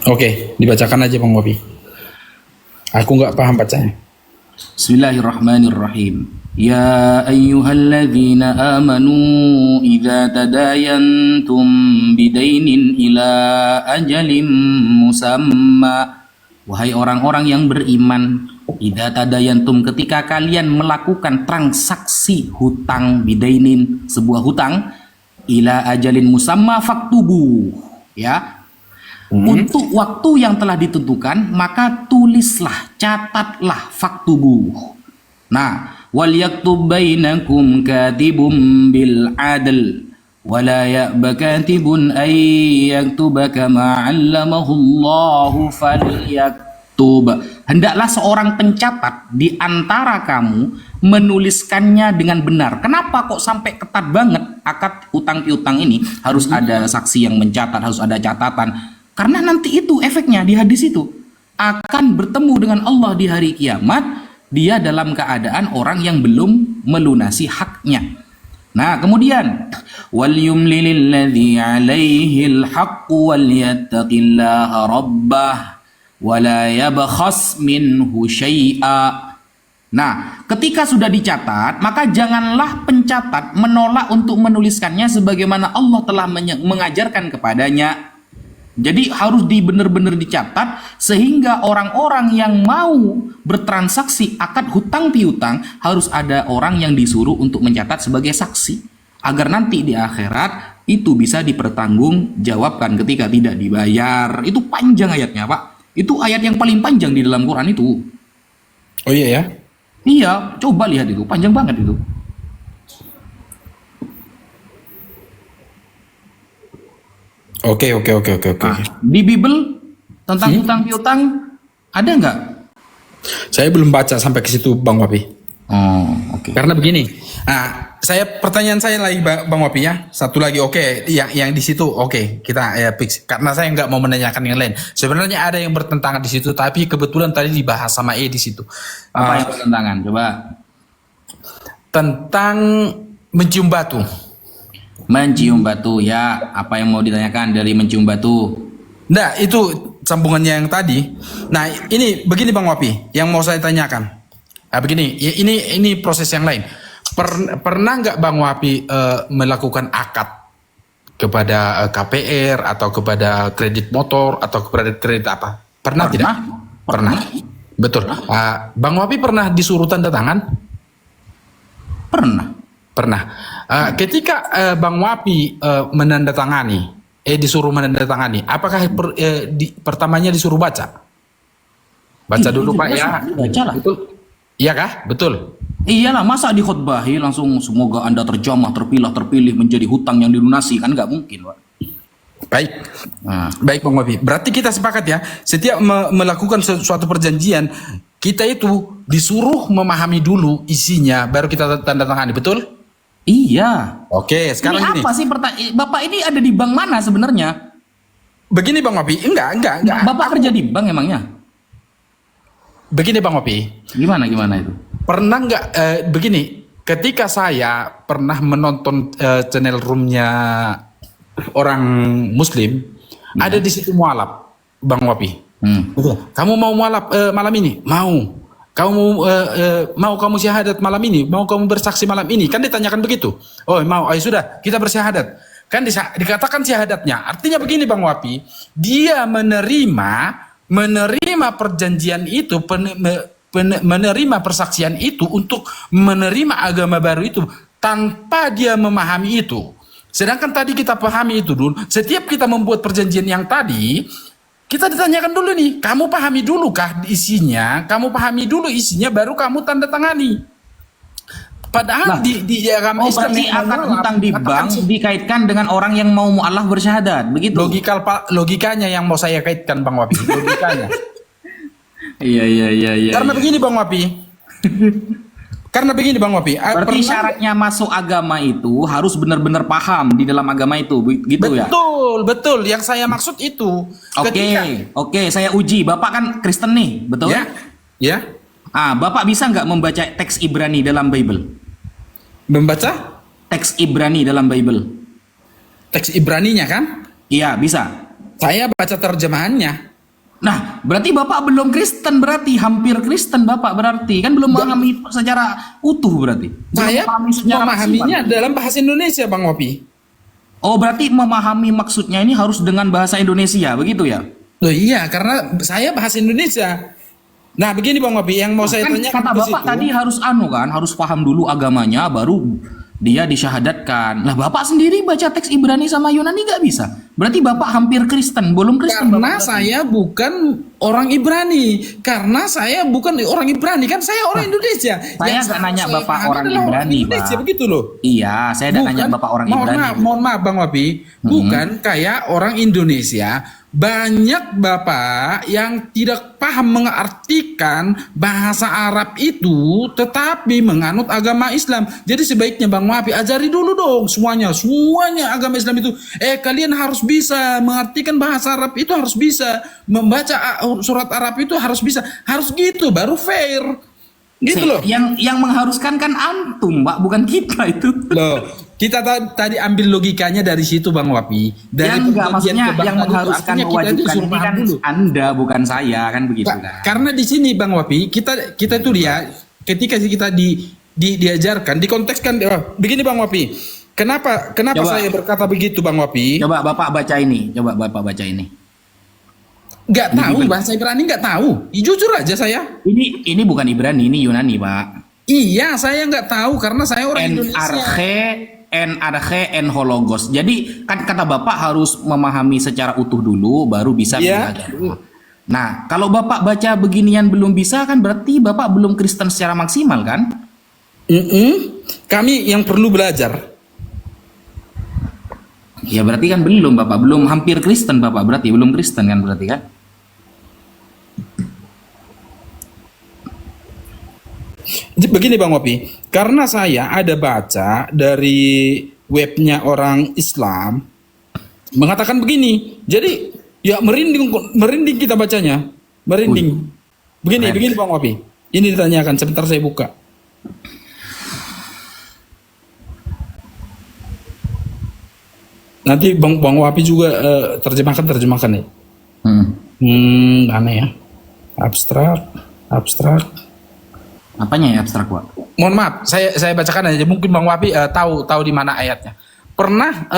Oke, dibacakan aja Bang Wapi. Aku nggak paham bacanya. Bismillahirrahmanirrahim. Ya ayyuhalladzina amanu idza tadayantum bidainin ila ajalin musamma. Wahai orang-orang yang beriman, idza tadayantum, ketika kalian melakukan transaksi hutang, bidainin sebuah hutang, ila ajalin musamma faktubu, ya. Untuk waktu yang telah ditentukan, maka tulislah, catatlah, faktubu. Nah, wal yaktub bainakum katibum bil adl wala ya'ba katibun ay yaktuba kama 'allamahu Allahu falyaktub. Hendaklah seorang pencatat di antara kamu menuliskannya dengan benar. Kenapa kok sampai ketat banget akad utang piutang ini? Harus ada saksi yang mencatat, harus ada catatan. Karena nanti itu efeknya di hadis itu akan bertemu dengan Allah di hari kiamat, dia dalam keadaan orang yang belum melunasi haknya. Nah, kemudian wal yumlil ladzi 'alaihil haqqu wal yattaqillaha rabbah wa la yabkhas minhu syai'a. Nah, ketika sudah dicatat, maka janganlah pencatat menolak untuk menuliskannya sebagaimana Allah telah mengajarkan kepadanya. Jadi harus benar-benar dicatat sehingga orang-orang yang mau bertransaksi akad hutang piutang harus ada orang yang disuruh untuk mencatat sebagai saksi agar nanti di akhirat itu bisa dipertanggungjawabkan ketika tidak dibayar. Itu panjang ayatnya, Pak. Itu ayat yang paling panjang di dalam Quran itu. Oh iya ya? Iya, coba lihat itu, panjang banget itu. Oke. Nah, di Bible tentang hutang piutang ada nggak? Saya belum baca sampai ke situ Bang Wapi. Oh, oke. Karena begini. Nah, pertanyaan saya lagi Bang Wapi ya. Satu lagi yang di situ kita ya fix. Karena saya nggak mau menanyakan yang lain. Sebenarnya ada yang bertentangan di situ, tapi kebetulan tadi dibahas sama di situ. Apa yang bertentangan? Coba. Tentang mencium batu. Mencium batu, ya. Apa yang mau ditanyakan dari mencium batu? Nah, itu sambungannya yang tadi. Nah, ini begini Bang Wapi, yang mau saya tanyakan. Nah, begini, ini proses yang lain. Pernah nggak Bang Wapi melakukan akad kepada KPR atau kepada kredit motor atau kepada kredit apa? Pernah tidak? Pernah. Betul. Bang Wapi pernah disuruh tanda tangan? Pernah. Ketika Bang Wapi menandatangani, disuruh menandatangani, apakah pertamanya disuruh baca? Baca dulu Pak ya. Baca lah. Betul. Iya kah? Betul. Iyalah, masa dikhotbahi langsung semoga Anda terjamah, terpilih menjadi hutang yang dilunasi, kan nggak mungkin, Pak. Baik. Baik Bang Wapi. Berarti kita sepakat ya, setiap melakukan suatu perjanjian, kita itu disuruh memahami dulu isinya, baru kita tanda tangani, betul? Iya. Oke, sekarang ini gini. apa sih Bapak ini ada di bank mana sebenarnya? Begini Bang Wapi, enggak. Bapak kerja di bank emangnya? Begini Bang Wapi. Gimana itu? Pernah nggak begini? Ketika saya pernah menonton channel roomnya orang Muslim, ada di situ mualaf, Bang Wapi. Kamu mau mualaf malam ini? Mau. Kamu mau kamu syahadat malam ini? Mau kamu bersaksi malam ini? Kan ditanyakan begitu. Oh mau, ayo sudah kita bersyahadat. Kan dikatakan syahadatnya. Artinya begini Bang Wapi, dia menerima perjanjian itu, menerima persaksian itu untuk menerima agama baru itu tanpa dia memahami itu. Sedangkan tadi kita pahami itu dulu. Setiap kita membuat perjanjian yang tadi, kita ditanyakan dulu nih, kamu pahami dulu kah isinya? Kamu pahami dulu isinya, baru kamu tanda tangani. Padahal di agama Islam berarti akad hutang di bank dikaitkan dengan orang yang mau mu'alaf bersyahadat, begitu? Logikanya yang mau saya kaitkan Bang Wapi, logikanya. Iya. Karena begini Bang Wapi, Karena begini Bang Wapi, Berarti syaratnya masuk agama itu harus benar-benar paham di dalam agama itu, gitu ya? betul, betul. Yang saya maksud itu. Oke, saya uji. Bapak kan Kristen nih, betul? Ya, ya. Bapak bisa nggak membaca teks Ibrani dalam Bible? Membaca Teks Ibrani dalam Bible? teks Ibraninya kan? Iya, bisa. Saya baca terjemahannya. Nah, berarti Bapak belum Kristen, berarti hampir Kristen Bapak berarti kan belum memahami secara utuh berarti. Belum Saya memahami secara memahaminya maksimal. dalam bahasa Indonesia, Bang Wapi. Oh, berarti memahami maksudnya ini harus dengan bahasa Indonesia, begitu ya? Loh iya, karena saya bahasa Indonesia. Nah, begini Bang Wapi, yang mau saya Kan tanyakan kata ke Bapak situ. tadi harus harus paham dulu agamanya baru dia disyahadatkan. Nah, Bapak sendiri baca teks Ibrani sama Yunani nggak bisa. Berarti Bapak hampir Kristen, belum Kristen. Karena Bapak berarti. saya bukan orang Ibrani. Karena saya bukan orang Ibrani, kan saya orang Indonesia. saya Yang nggak nanya saya Bapak pahami orang adalah Ibrani, Indonesia, Pak. begitu loh. Iya, saya nggak nanya Bapak orang Ibrani. Mohon maaf Bang Wapi, bukan kayak orang Indonesia. Banyak bapak yang tidak paham mengartikan bahasa Arab itu, tetapi menganut agama Islam. Jadi sebaiknya Bang Wapi ajari dulu dong semuanya agama Islam itu. Kalian harus bisa mengartikan bahasa Arab itu, harus bisa membaca surat Arab itu, harus bisa, harus gitu baru fair. Gitu loh. Yang mengharuskan kan antum, Pak, bukan kita itu. Loh, kita tadi ambil logikanya dari situ Bang Wapi. Dari Yang enggak, perjanjian maksudnya kebangsaan yang itu, mengharuskan artinya kita itu mewajibkan disuruh ini paham kan dulu. Anda bukan saya kan begitu kan. Karena di sini Bang Wapi, kita itu dia ketika kita diajarkan, dikontekskan begini Bang Wapi. Kenapa Coba. saya berkata begitu Bang Wapi? Coba Bapak baca ini. Coba Bapak baca ini. Nggak tahu bahasa Ibrani, nggak tahu. Jujur aja saya. Ini bukan Ibrani, ini Yunani, Pak. Iya, saya nggak tahu karena saya orang Indonesia. Enarche en hologos. Jadi kan kata Bapak harus memahami secara utuh dulu baru bisa Iya. belajar. Nah, kalau Bapak baca beginian belum bisa kan berarti Bapak belum Kristen secara maksimal kan? Kami yang perlu belajar. Ya berarti kan belum Bapak, belum hampir Kristen Bapak, berarti belum Kristen kan berarti kan? Begini Bang Wapi, karena saya ada baca dari webnya orang Islam mengatakan begini, jadi ya merinding kita bacanya, merinding. Begini Bang Wapi, ini ditanyakan, sebentar saya buka. Nanti Bang Wapi juga terjemahkan nih. Mana ya? Abstrak. Apanya ya abstrak, Pak? Mohon maaf, saya bacakan aja. Mungkin Bang Wapi tahu di mana ayatnya. Pernah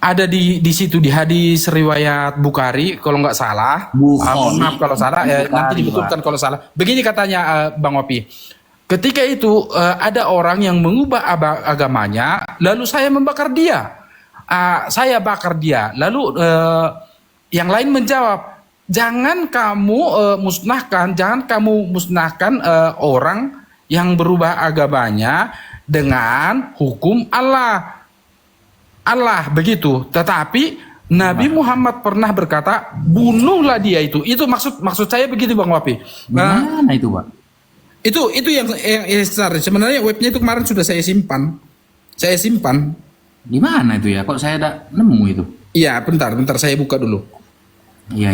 ada di situ di hadis riwayat Bukhari kalau nggak salah. Mohon maaf kalau salah, nanti dibetulkan kalau salah. Begini katanya Bang Wapi. Ketika itu ada orang yang mengubah agamanya, lalu saya membakar dia. Saya bakar dia. Lalu yang lain menjawab, jangan kamu musnahkan orang yang berubah agamanya dengan hukum Allah begitu. Tetapi Nabi Muhammad pernah berkata, bunuhlah dia itu. Itu maksud saya begitu Bang Wapi. Mana itu, Pak? Itu yang sebenarnya webnya itu kemarin sudah saya simpan. Di mana itu ya? Kok saya ada nemu itu? Iya, bentar saya buka dulu. Iya.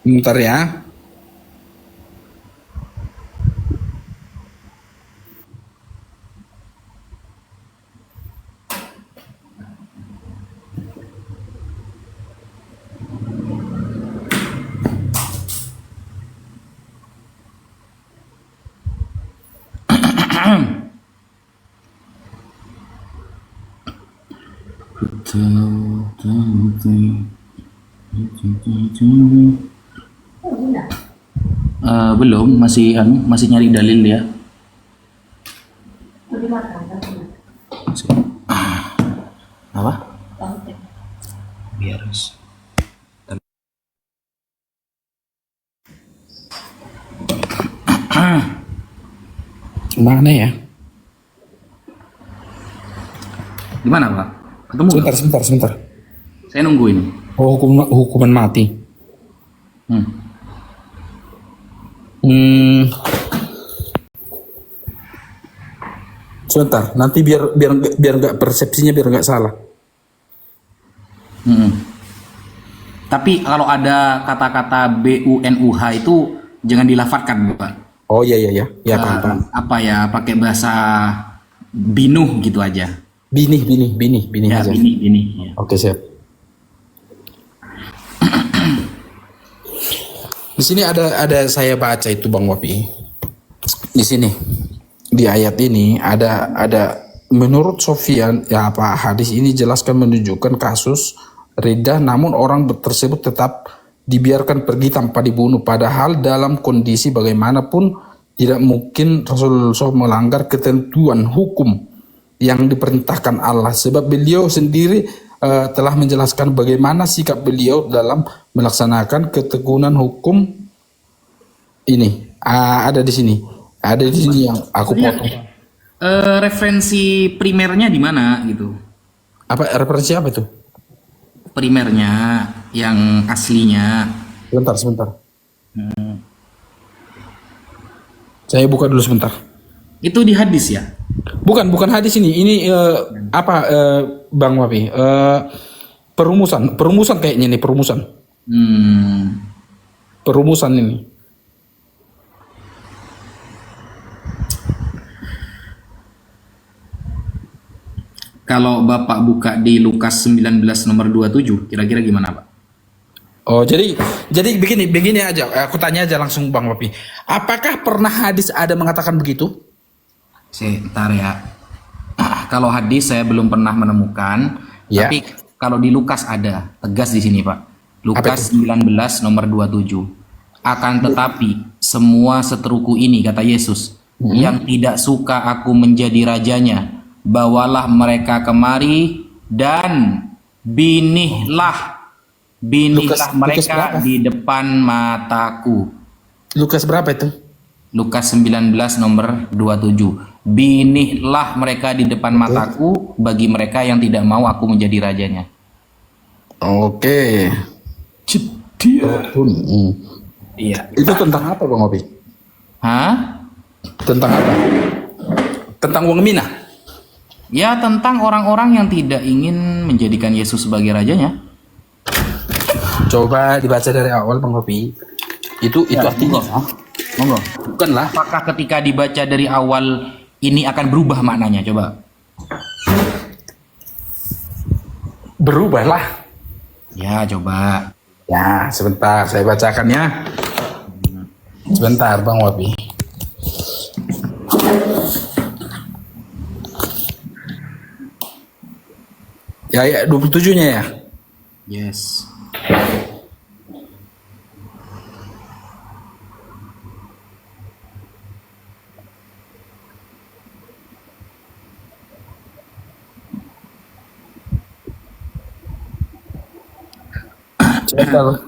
Bentar ya. Belum, masih nyari dalil ya. Apa? Biar Mana ya? Di mana, Pak? Ketemu nggak? Sebentar. Saya nungguin. Oh, hukuman mati. Hmm. Hmm, sebentar, nanti biar nggak persepsinya biar nggak salah. Hmm. Tapi kalau ada kata-kata BUNUH itu jangan dilafatkan, Bapak. Oh iya iya iya, ya paham paham. Apa ya, pakai bahasa binuh gitu aja. Bini Ya, aja. bini. Ya. Oke siap. Di sini ada saya baca itu Bang Wapi. Di sini di ayat ini ada menurut Sofyan ya apa hadis ini jelaskan menunjukkan kasus riddah namun orang tersebut tetap dibiarkan pergi tanpa dibunuh padahal dalam kondisi bagaimanapun tidak mungkin Rasulullah SAW melanggar ketentuan hukum yang diperintahkan Allah sebab beliau sendiri telah menjelaskan bagaimana sikap beliau dalam melaksanakan ketekunan hukum ini. Ada di sini yang aku potong. Referensi primernya di mana gitu? Apa referensi apa itu? Primernya yang aslinya. Sebentar. Saya buka dulu sebentar. Itu di hadis ya? Bukan hadis ini. Ini Bang Wapi? Perumusan kayaknya nih, perumusan. Perumusan ini. Kalau Bapak buka di Lukas 19 nomor 27, kira-kira gimana, Pak? Oh, jadi begini aja. Aku tanya aja langsung Bang Wapi. Apakah pernah hadis ada mengatakan begitu? Sebentar ya. Kalau hadis saya belum pernah menemukan, Ya. tapi kalau di Lukas ada, tegas di sini, Pak. Lukas 19 nomor 27. Akan tetapi semua seteruku ini, kata Yesus, yang tidak suka aku menjadi rajanya, bawalah mereka kemari dan binihlah Lukas mereka berapa? di depan mataku. Lukas berapa itu? Lukas 19 nomor 27. Binihlah mereka di depan mataku bagi mereka yang tidak mau aku menjadi rajanya. Oke. Iya. Itu tentang apa Bang Wapi? Hah? Tentang apa? Tentang uang mina? Ya, tentang orang-orang yang tidak ingin menjadikan Yesus sebagai rajanya. Coba dibaca dari awal Bang Wapi. Itu Ya, artinya. Monggo. Bukanlah. Apakah ketika dibaca dari awal ini akan berubah maknanya? Coba. Berubahlah. Ya, coba. Ya, sebentar saya bacakan ya. Sebentar Bang Wapi. Ya 27-nya ya. Yes. Sebentar.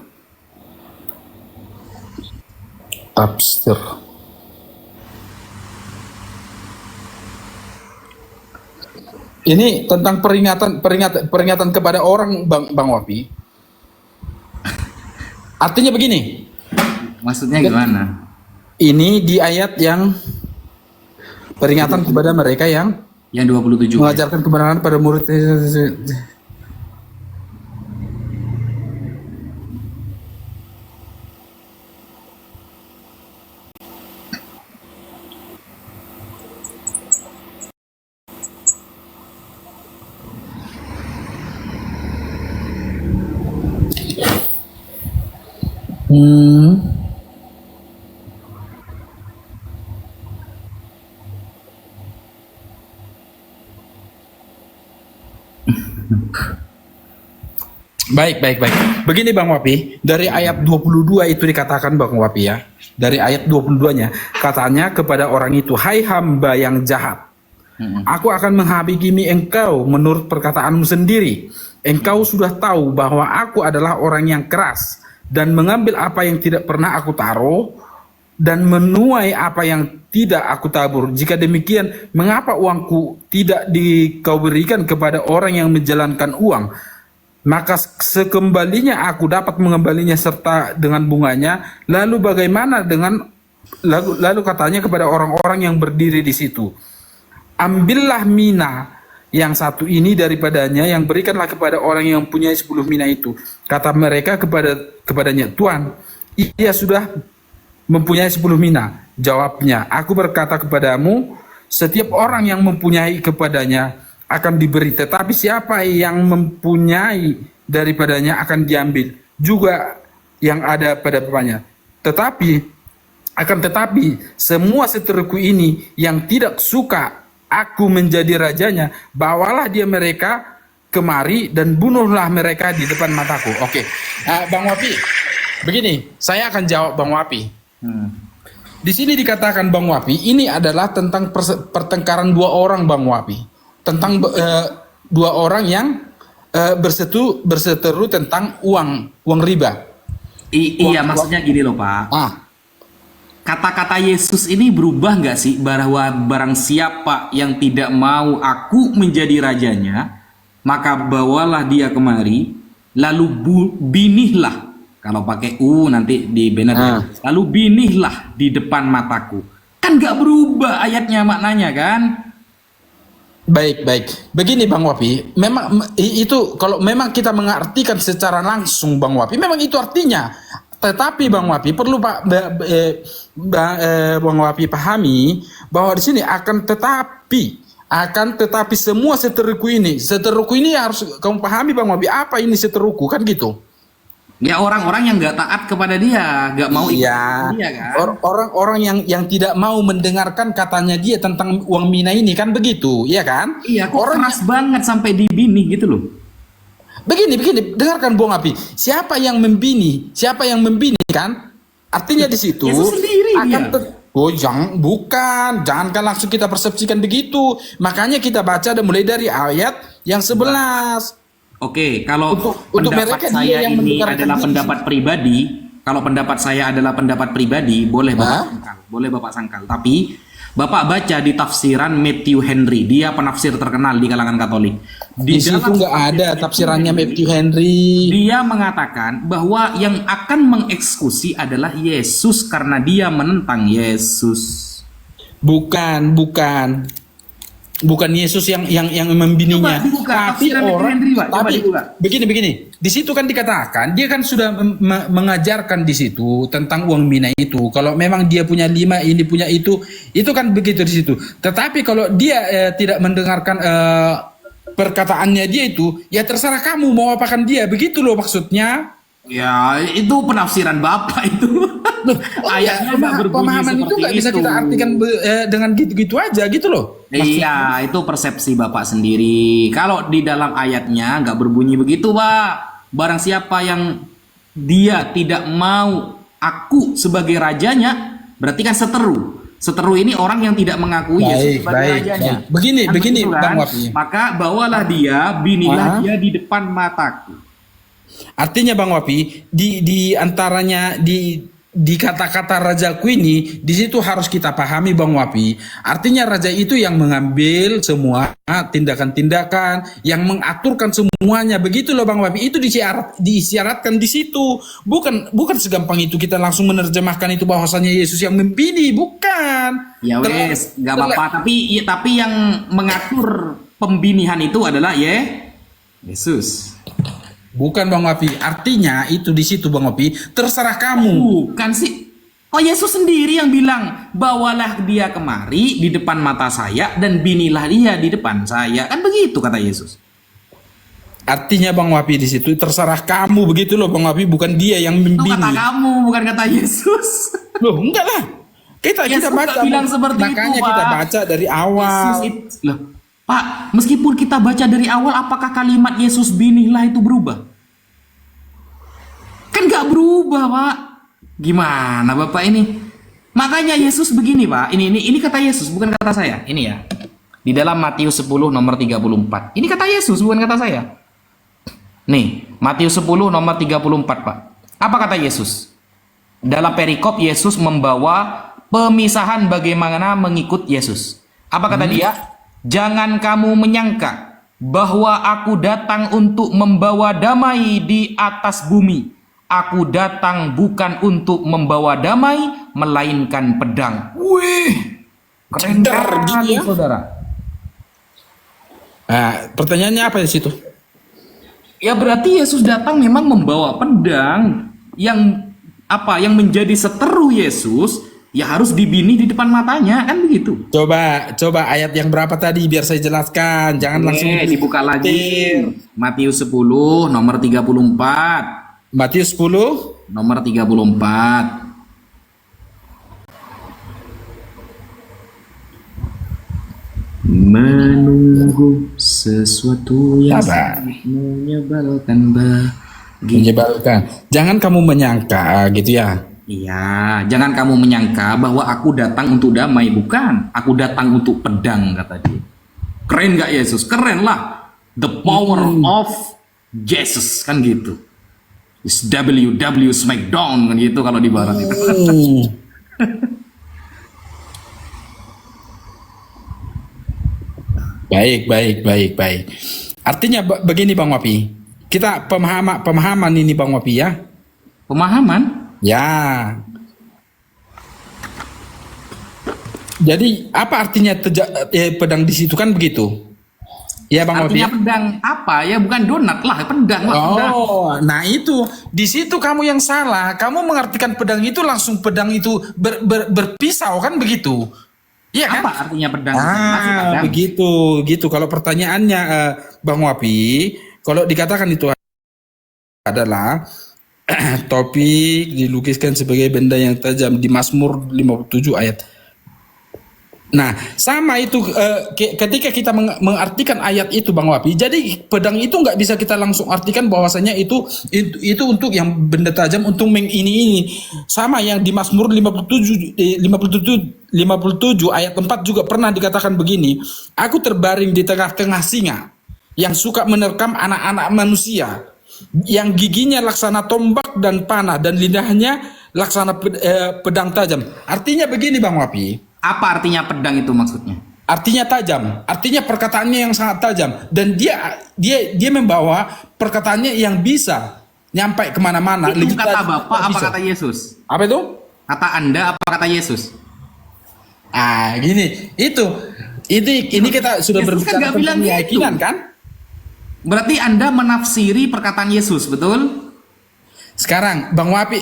Tafsir. Ini tentang peringatan kepada orang Bang Wapi. Artinya begini. Maksudnya gimana? Ini di ayat yang peringatan kepada mereka yang Yang 27. mengajarkan kebenaran pada murid. Baik. Begini Bang Wapi, dari ayat 22 itu dikatakan Bang Wapi ya. Dari ayat 22-nya, katanya kepada orang itu, hai hamba yang jahat, aku akan menghakimi engkau menurut perkataanmu sendiri. Engkau sudah tahu bahwa aku adalah orang yang keras dan mengambil apa yang tidak pernah aku taruh dan menuai apa yang tidak aku tabur. Jika demikian, mengapa uangku tidak kau berikan kepada orang yang menjalankan uang? maka sekembalinya aku dapat mengembalinya serta dengan bunganya. Lalu bagaimana dengan lalu katanya kepada orang-orang yang berdiri di situ, ambillah mina yang satu ini daripadanya, yang berikanlah kepada orang yang punya 10 mina itu. Kata mereka kepadanya, Tuan, ia sudah mempunyai 10 mina. Jawabnya, aku berkata kepadamu, setiap orang yang mempunyai kepadanya akan diberi, tetapi siapa yang mempunyai daripadanya akan diambil juga yang ada pada bapaknya. Tetapi semua seteruku ini yang tidak suka aku menjadi rajanya, bawalah dia mereka kemari dan bunuhlah mereka di depan mataku. Oke, Bang Wapi, begini, saya akan jawab Bang Wapi. Di sini dikatakan Bang Wapi, ini adalah tentang pertengkaran dua orang Bang Wapi. Tentang dua orang yang berseteru tentang uang riba. Iya, maksudnya gini loh Pak. Kata-kata Yesus ini berubah nggak sih, bahwa barang siapa yang tidak mau aku menjadi rajanya, maka bawalah dia kemari, lalu binihlah. Kalau pakai nanti di banner, lalu binihlah di depan mataku. Kan nggak berubah ayatnya maknanya kan? Baik. Begini Bang Wapi, memang itu kalau memang kita mengartikan secara langsung Bang Wapi, memang itu artinya. Tetapi Bang Wapi perlu Bang Wapi pahami bahwa di sini akan tetapi semua seteruku ini harus kamu pahami Bang Wapi, apa ini seteruku kan gitu. Ya orang-orang yang nggak taat kepada dia, nggak mau ikut dia kan. Orang-orang yang tidak mau mendengarkan katanya dia tentang uang mina ini kan begitu, iya kan? Iya, kok keras banget sampai dibinih gitu loh. Begini, dengarkan Bung Api. Siapa yang membini kan? Artinya di situ Yesus sendiri akan jangankan langsung kita persepsikan begitu. Makanya kita baca dan mulai dari ayat yang 11. Oke, kalau untuk pendapat mereka saya yang ini adalah pendapat pribadi, kalau pendapat saya adalah pendapat pribadi, boleh Bapak sangkal. Tapi Bapak baca di tafsiran Matthew Henry, dia penafsir terkenal di kalangan Katolik. Di situ nggak ada tafsirannya Matthew Henry. Dia mengatakan bahwa yang akan mengeksekusi adalah Yesus karena dia menentang Yesus. Bukan Yesus yang membininya, tapi orang. Tapi begini, di situ kan dikatakan dia kan sudah mengajarkan di situ tentang uang mina itu. Kalau memang dia punya 5, ini punya itu kan begitu di situ. Tetapi kalau dia tidak mendengarkan perkataannya dia itu, ya terserah kamu mau apakan dia, begitu loh maksudnya. Ya, itu penafsiran Bapak itu. Ayatnya pemahaman itu nggak bisa kita artikan dengan gitu-gitu aja gitu loh. Iya, itu persepsi Bapak sendiri. Kalau di dalam ayatnya nggak berbunyi begitu, Pak. Barang siapa yang dia tidak mau aku sebagai rajanya, berarti kan seteru. Seteru ini orang yang tidak mengakui Yesus sebagai rajanya. Begini, gitu Bang Wapi. Maka bawalah dia, binilah dia di depan mataku. Artinya Bang Wapi, di antaranya di kata-kata rajaku ini, di situ harus kita pahami Bang Wapi. Artinya raja itu yang mengambil semua tindakan-tindakan, yang mengaturkan semuanya. Begitu loh Bang Wapi. Itu disyaratkan di situ. Bukan segampang itu kita langsung menerjemahkan itu bahwasanya Yesus yang membini, bukan. Ya wes, nggak apa-apa. Tapi yang mengatur pembinihan itu adalah Yesus. Bukan Bang Wapi, artinya itu di situ Bang Wapi, terserah kamu. Bukan sih. Oh, Yesus sendiri yang bilang, bawalah dia kemari di depan mata saya dan binilah dia di depan saya. Kan begitu kata Yesus. Artinya Bang Wapi di situ terserah kamu, begitu loh Bang Wapi, bukan dia yang membini. Itu kata kamu, bukan kata Yesus. Loh, enggak lah. Kita baca bilang seperti makanya itu, Pak. kita baca dari awal. Loh, Pak, meskipun kita baca dari awal, apakah kalimat Yesus binihlah itu berubah? Kan nggak berubah, Pak. Gimana Bapak ini? Makanya Yesus begini, Pak. Ini kata Yesus, bukan kata saya. Ini ya. Di dalam Matius 10 nomor 34. Ini kata Yesus, bukan kata saya. Nih, Matius 10 nomor 34, Pak. Apa kata Yesus? Dalam perikop Yesus membawa pemisahan bagaimana mengikut Yesus. Apa kata dia? Jangan kamu menyangka bahwa aku datang untuk membawa damai di atas bumi. Aku datang bukan untuk membawa damai, melainkan pedang. Wih, keren Jedar gitu sekali, ya. saudara. Nah, pertanyaannya apa di situ? Ya berarti Yesus datang memang membawa pedang yang apa? Yang menjadi seteru Yesus ya harus dibinih di depan matanya, kan begitu. Coba ayat yang berapa tadi biar saya jelaskan. Jangan langsung Dibuka lagi. Matius 10 nomor 34. Matius 10. Nomor 34. Menunggu sesuatu yang Sabar. sangat menyebalkan bagi. Menyebalkan. Jangan kamu menyangka gitu ya. Iya, jangan kamu menyangka bahwa aku datang untuk damai. Bukan, aku datang untuk pedang, kata dia. Keren gak Yesus? Keren lah. The power of Jesus, kan gitu. It's WW Smackdown, kan gitu kalau di barat itu. Baik. Artinya begini Bang Wapi. Kita pemahaman ini Bang Wapi ya. Pemahaman? Ya. Jadi apa artinya pedang di situ kan begitu? Ya Bang Wapi. Artinya pedang apa ya? Bukan donat lah, pedang lah. Pedang. Oh, nah itu di situ kamu yang salah. Kamu mengartikan pedang itu langsung pedang itu berpisau kan begitu? Iya kan? Apa artinya pedang? Masih pedang. Begitu, gitu. Kalau pertanyaannya Bang Wapi, kalau dikatakan itu adalah topik dilukiskan sebagai benda yang tajam di Mazmur 57 ayat. Nah, sama itu ketika kita mengartikan ayat itu Bang Wapi. Jadi pedang itu nggak bisa kita langsung artikan bahwasanya itu untuk yang benda tajam untuk ini. Sama yang di Mazmur 57 ayat 4 juga pernah dikatakan begini. Aku terbaring di tengah-tengah singa yang suka menerkam anak-anak manusia, yang giginya laksana tombak dan panah dan lidahnya laksana pedang tajam. Artinya begini Bang Wapi. Apa artinya pedang itu maksudnya? Artinya tajam, artinya perkataannya yang sangat tajam dan dia membawa perkataannya yang bisa nyampai kemana-mana. Itu kata Bapak apa kata Yesus? Apa itu? Kata Anda apa kata Yesus? Gini, ini kita sudah Yesus kan berbicara nggak bilang tentang keyakinan gitu. kan? Berarti Anda menafsiri perkataan Yesus, betul? Sekarang Bang Wapi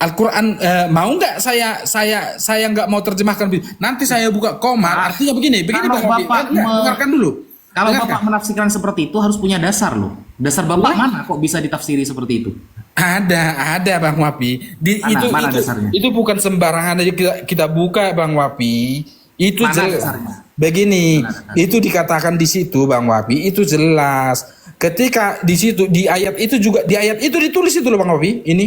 Al-Quran mau nggak saya nggak mau terjemahkan nanti saya buka koma artinya begini Kalau Bang Wapi Bapak dengarkan dulu. Kalau Dengarkan. Bapak menafsirkan seperti itu harus punya dasar loh. Dasar Bapak mana kok bisa ditafsiri seperti itu? Ada Bang Wapi. Mana dasarnya? Itu bukan sembarangan aja kita buka Bang Wapi. Itu Mana jelas. dasarnya? Begini, Mana dasarnya? itu dikatakan di situ Bang Wapi, itu jelas. Ketika di situ di ayat itu ditulis itu loh Bang Wapi. Ini.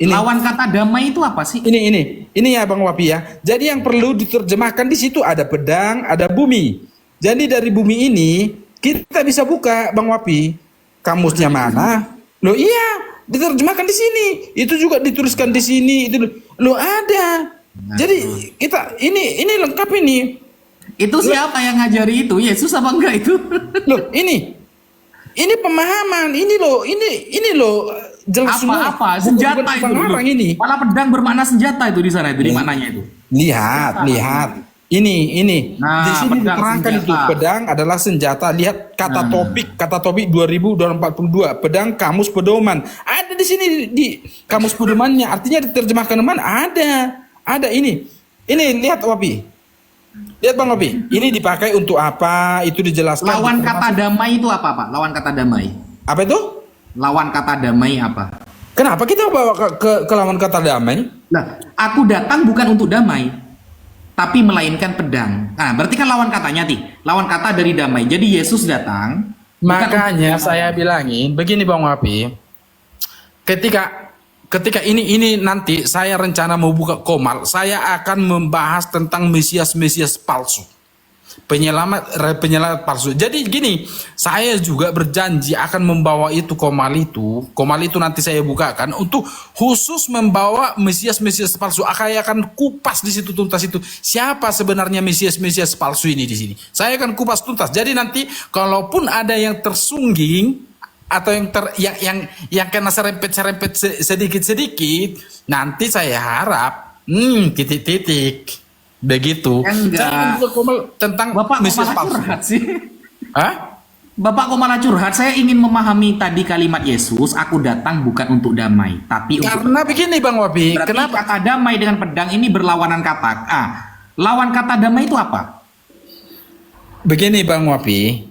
Lawan kata damai itu apa sih? Ini ya Bang Wapi ya. Jadi yang perlu diterjemahkan di situ ada pedang, ada bumi. Jadi dari bumi ini kita bisa buka Bang Wapi. Kamusnya mana? Loh iya, diterjemahkan di sini. Itu juga dituliskan di sini. Itu loh ada. Jadi kita ini lengkap ini. Itu siapa yang ngajari itu? Yesus apa enggak itu? Loh ini pemahaman. Ini loh jelas semua. Apa? Senjata Bukan itu. orang ini. Malah pedang bermakna senjata itu di sana itu di maknanya itu. Lihat. Ini. Nah, Di sini pedang diterangkan itu senjata. pedang adalah senjata. Lihat kata topik 2042. Pedang kamus pedoman. Ada di sini di kamus pedomannya. Artinya diterjemahkan mana? Ada ini. Ini lihat Wapi. Lihat Bang Wapi. Ini dipakai untuk apa? Itu dijelaskan. Lawan kata damai itu apa, Pak? Lawan kata damai. Apa itu? Lawan kata damai apa? Kenapa kita bawa ke lawan kata damai? Nah, aku datang bukan untuk damai, tapi melainkan pedang. Nah, berarti kan lawan katanya, lawan kata dari damai. Jadi Yesus datang. Makanya saya bilangin begini Bang Wapi. Ketika ini nanti saya rencana mau buka komal, saya akan membahas tentang Mesias palsu. penyelamat palsu. Jadi gini, saya juga berjanji akan membawa itu Komal itu nanti saya bukakan untuk khusus membawa Mesias palsu. Saya akan kupas di situ tuntas itu siapa sebenarnya Mesias palsu ini di sini. Saya akan kupas tuntas. Jadi nanti kalaupun ada yang tersungging atau yang kena serempet sedikit, nanti saya harap titik-titik begitu. Saya juga Komal tentang Bapak kok Mesias malah palsu. curhat sih? Hah? Bapak kok malah curhat? Saya ingin memahami tadi kalimat Yesus, aku datang bukan untuk damai, tapi untuk... Karena begini Bang Wapi, Berarti kenapa? kata damai dengan pedang ini berlawanan kata. Lawan kata damai itu apa? Begini Bang Wapi,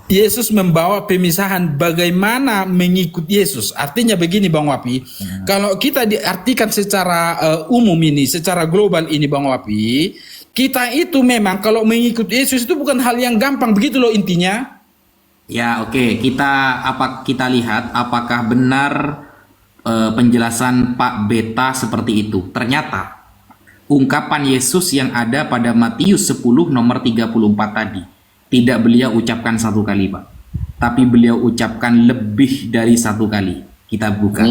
Yesus membawa pemisahan bagaimana mengikut Yesus. Artinya begini Bang Wapi, kalau kita diartikan secara umum ini, secara global ini Bang Wapi, kita itu memang kalau mengikut Yesus itu bukan hal yang gampang, begitu loh intinya. Ya oke, kita lihat apakah benar penjelasan Pak Beta seperti itu. Ternyata ungkapan Yesus yang ada pada Matius 10 nomor 34 tadi tidak beliau ucapkan satu kali Pak, tapi beliau ucapkan lebih dari satu kali. Kita buka.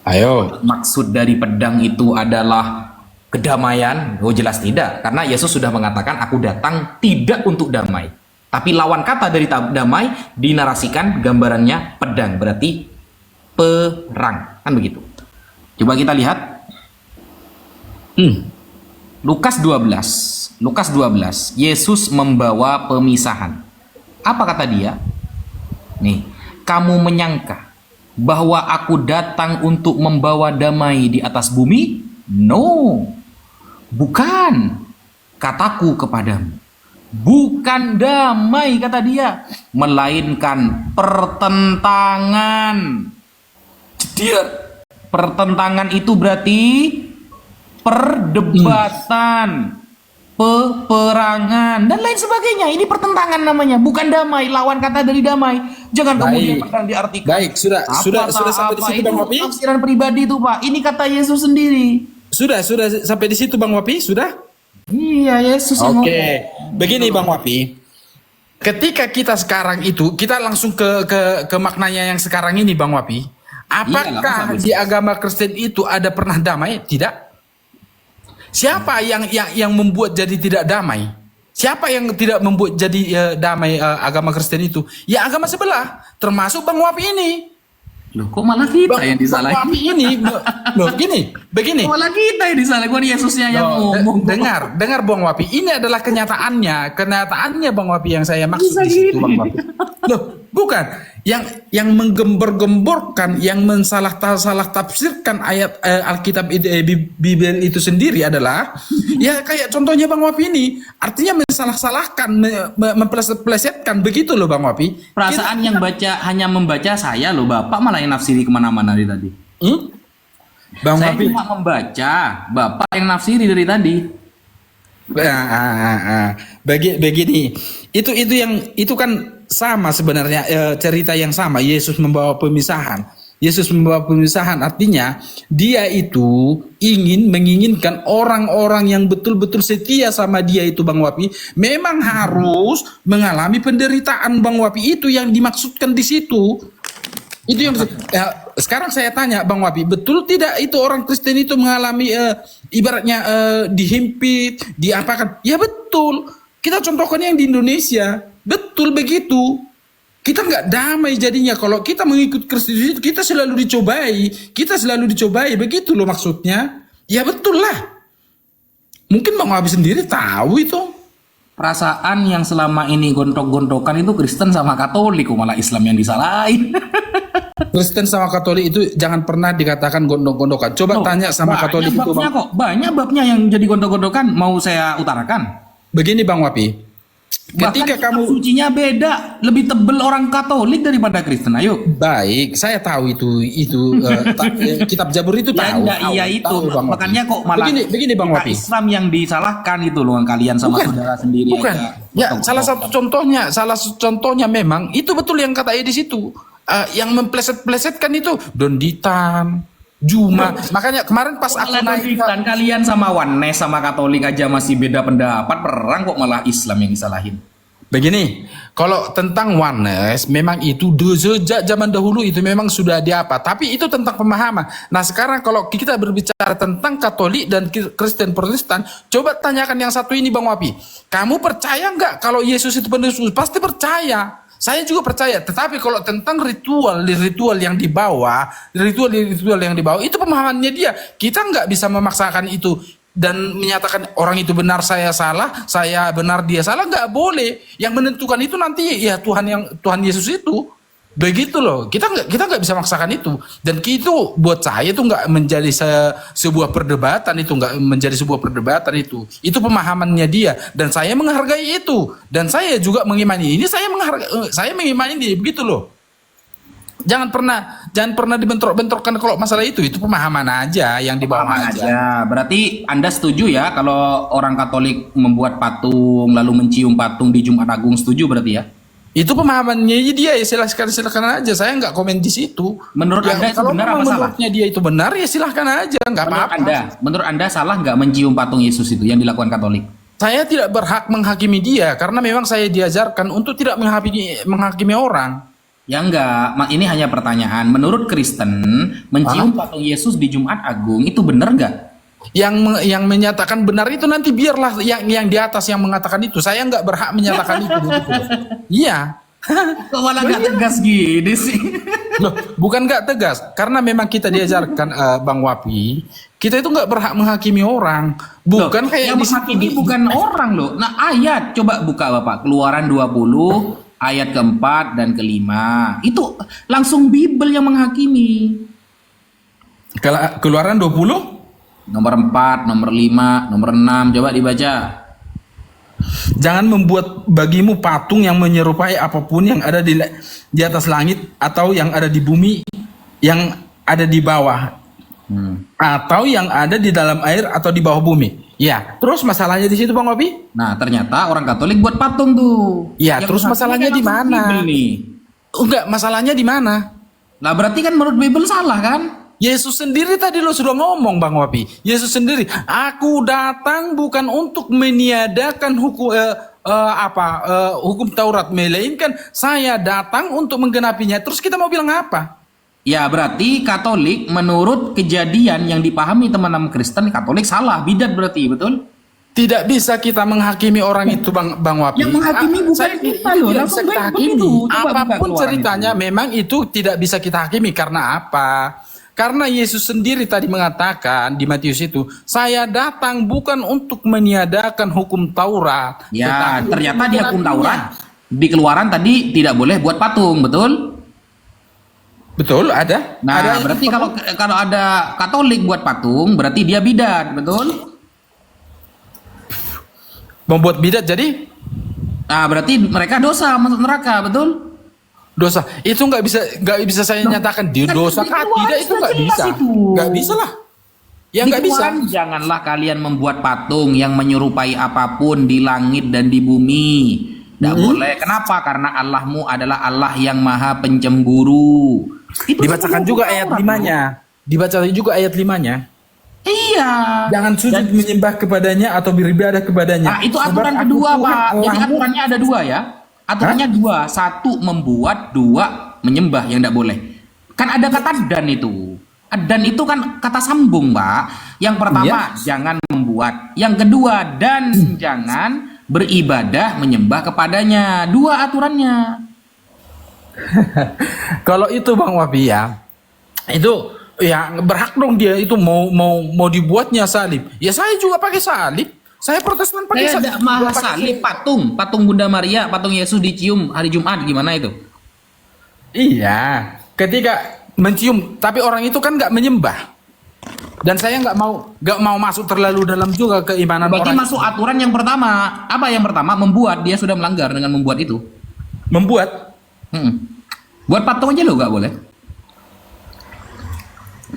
Ayo. Maksud dari pedang itu adalah kedamaian? Oh jelas tidak, karena Yesus sudah mengatakan aku datang tidak untuk damai. Tapi lawan kata dari damai dinarasikan gambarannya pedang, berarti perang, kan begitu. Coba kita lihat Lukas 12, Yesus membawa pemisahan. Apa kata dia? Nih, kamu menyangka bahwa aku datang untuk membawa damai di atas bumi? No, bukan. Kataku kepadamu, bukan damai, kata dia, melainkan pertentangan. Jedier. Pertentangan itu berarti perdebatan, peperangan dan lain sebagainya. Ini pertentangan namanya, bukan damai. Lawan kata dari damai. Jangan kemudian pedang diartikan. Baik, sudah sampai di situ Bang Wapi. Tafsiran pribadi itu Pak. Ini kata Yesus sendiri. Sudah sampai di situ Bang Wapi, sudah? Iya, Yesus. Oke. Begini Bang Wapi. Ketika kita sekarang itu, kita langsung ke maknanya yang sekarang ini Bang Wapi. Apakah di agama Kristen itu ada pernah damai? Tidak. Siapa yang membuat jadi tidak damai? Siapa yang tidak membuat jadi damai agama Kristen itu? Ya agama sebelah, termasuk Bang Wapi ini. Loh, kok malah kita yang disalahin? Bang Wapi ini, loh begini. Kok malah kita yang disalahin? Kok Yesusnya yang ngomong? Dengar Bang Wapi, ini adalah kenyataannya Bang Wapi yang saya maksud di situ Bang Wapi. Loh, bukan yang menggembar-gemborkan, yang salah tafsirkan ayat Alkitab Bibel itu sendiri adalah ya kayak contohnya Bang Wapi ini, artinya mensalah-salahkan, mempleset-plesetkan begitu loh Bang Wapi. Perasaan yang hanya membaca saya loh, Bapak malah yang nafsiri kemana-mana dari tadi. Bang Saya Wapi cuma membaca, Bapak yang nafsiri dari tadi. Begini, itu kan sama sebenarnya cerita yang sama. Yesus membawa pemisahan. Artinya dia itu menginginkan orang-orang yang betul-betul setia sama dia itu Bang Wapi memang harus mengalami penderitaan Bang Wapi, itu yang dimaksudkan di situ. Itu yang sekarang saya tanya Bang Wapi, betul tidak itu orang Kristen itu mengalami ibaratnya dihimpit, diapakan? Ya betul. Kita contohkan yang di Indonesia, betul begitu. Kita nggak damai jadinya kalau kita mengikut Kristus itu, kita selalu dicobai, begitu loh maksudnya. Ya betul lah. Mungkin Bang Wapi sendiri tahu itu. Perasaan yang selama ini gontok-gontokan itu Kristen sama Katolik, kok malah Islam yang disalahin. Kristen sama Katolik itu jangan pernah dikatakan gondok-gondokan. Coba tanya sama Katolik itu Bang. Banyak babnya yang jadi gontok-gontokan, mau saya utarakan. Begini Bang Wapi. Ketika kamu sucinya beda, lebih tebel orang Katolik daripada Kristen. Ayo. Baik, saya tahu itu kitab Jabur itu tahu. Iya itu. Makanya kok malah begini Bang Wapi. Islam yang disalahkan itu loh, kalian sama saudara sendiri. Bukan. Ya, salah satu contohnya memang itu betul yang kata di situ. Yang mempleset-plesetkan itu Donditan, Makanya kemarin pas aku Malah naik konsisten kalian sama Oneness sama Katolik aja masih beda pendapat, perang kok malah Islam yang disalahin. begini, kalau tentang oneness memang itu sejak zaman dahulu itu memang sudah diapa, tapi itu tentang pemahaman. Nah sekarang kalau kita berbicara tentang Katolik dan Kristen Protestan, coba tanyakan yang satu ini Bang Wapi, kamu percaya nggak kalau Yesus itu penebus? Pasti percaya. Saya juga percaya, tetapi kalau tentang ritual yang dibawa, ritual yang dibawa itu pemahamannya dia. Kita nggak bisa memaksakan itu dan menyatakan orang itu benar saya salah, saya benar dia salah, nggak boleh. Yang menentukan itu nanti ya Tuhan Yesus itu. Begitu loh. Kita nggak bisa maksakan itu. Dan itu buat saya itu nggak menjadi sebuah perdebatan, itu nggak menjadi sebuah perdebatan itu. Itu pemahamannya dia dan saya menghargai itu. Dan saya juga mengimani ini, saya mengimani dia begitu loh. Jangan pernah dibentrok-bentrokkan kalau masalah itu pemahaman aja yang dibawa aja. Ya, berarti Anda setuju ya kalau orang Katolik membuat patung lalu mencium patung di Jumat Agung, setuju berarti ya? Itu pemahamannya dia ya, silakan aja. Saya nggak komen di situ. Menurut ya, Anda itu kalau benar apa salah? Menurutnya dia itu benar ya silahkan aja, nggak apa-apa. Menurut Anda salah nggak mencium patung Yesus itu yang dilakukan Katolik? Saya tidak berhak menghakimi dia karena memang saya diajarkan untuk tidak menghakimi orang. Ya enggak, ini hanya pertanyaan. Menurut Kristen, mencium patung Yesus di Jumat Agung itu benar nggak? Yang menyatakan benar itu nanti biarlah yang di atas yang mengatakan itu. Saya nggak berhak menyatakan itu. Begitu. Iya. Kok malah nggak tegas gini sih? Loh, bukan nggak tegas, karena memang kita diajarkan Bang Wapi, kita itu nggak berhak menghakimi orang. Bukan loh, kayak yang menghakimi bukan orang loh. Nah ayat, coba buka Bapak, Keluaran 20 ayat keempat dan kelima. Itu langsung Bible yang menghakimi. Keluaran 20? Nomor 4, nomor 5, nomor 6. Coba dibaca. Jangan membuat bagimu patung yang menyerupai apapun yang ada di atas langit atau yang ada di bumi, yang ada di bawah, atau yang ada di dalam air atau di bawah bumi. Ya, terus masalahnya di situ Bang Wapi? Nah, ternyata orang Katolik buat patung tuh. Ya, Yang terus masalahnya di mana? Enggak, masalahnya di mana? Nah, berarti kan menurut Bible salah kan? Yesus sendiri tadi lo sudah ngomong Bang Wapi. Yesus sendiri, aku datang bukan untuk meniadakan hukum Taurat, melainkan saya datang untuk menggenapinya. Terus kita mau bilang apa? Ya, berarti Katolik menurut kejadian yang dipahami teman-teman Kristen, Katolik salah, bidat berarti, betul? Tidak bisa kita menghakimi orang itu Bang Wapi. Yang menghakimi bukan kita loh, langsung kita hakimi. Apapun ceritanya memang itu tidak bisa kita hakimi. Karena apa? Karena Yesus sendiri tadi mengatakan di Matius itu, saya datang bukan untuk meniadakan hukum Taurat. Ya, ternyata di hukum Taurat, di Keluaran tadi tidak boleh buat patung, betul? Betul, ada. Nah, ada berarti kalau ada Katolik buat patung, berarti dia bidat, betul? Membuat bidat jadi? Nah, berarti mereka dosa masuk neraka, betul? Dosa. Itu nggak bisa saya nyatakan dia dosa kah? Tidak, itu nggak bisa. Nggak bisa lah. Ya nggak bisa. Janganlah kalian membuat patung yang menyerupai apapun di langit dan di bumi. Nggak boleh. Kenapa? Karena Allahmu adalah Allah yang maha pencemburu. Itu dibacakan juga ayat 5-nya. Dibacakan juga ayat 5-nya. Iya. Jangan sujud menyembah kepadanya atau beribadah kepadanya. Nah, itu aturan kedua, Pak. Jadi aturannya ada dua ya. Aturannya dua. Satu membuat, dua menyembah yang tidak boleh. Kan ada kata dan itu. Dan itu kan kata sambung, Pak. Yang pertama, jangan membuat. Yang kedua, dan jangan beribadah menyembah kepadanya. Dua aturannya. Kalau itu Bang Wapi ya, itu ya berhak dong dia itu mau dibuatnya salib. Ya saya juga pakai salib. Saya Protestan pakai salib. Saya malah salib patung Bunda Maria, patung Yesus dicium hari Jumat, gimana itu? Iya, ketika mencium, tapi orang itu kan nggak menyembah. Dan saya nggak mau masuk terlalu dalam juga keimanan Berarti orang. masuk aturan yang pertama. Apa yang pertama? Membuat. Dia sudah melanggar dengan membuat itu. Membuat. Buat patung aja lo nggak boleh.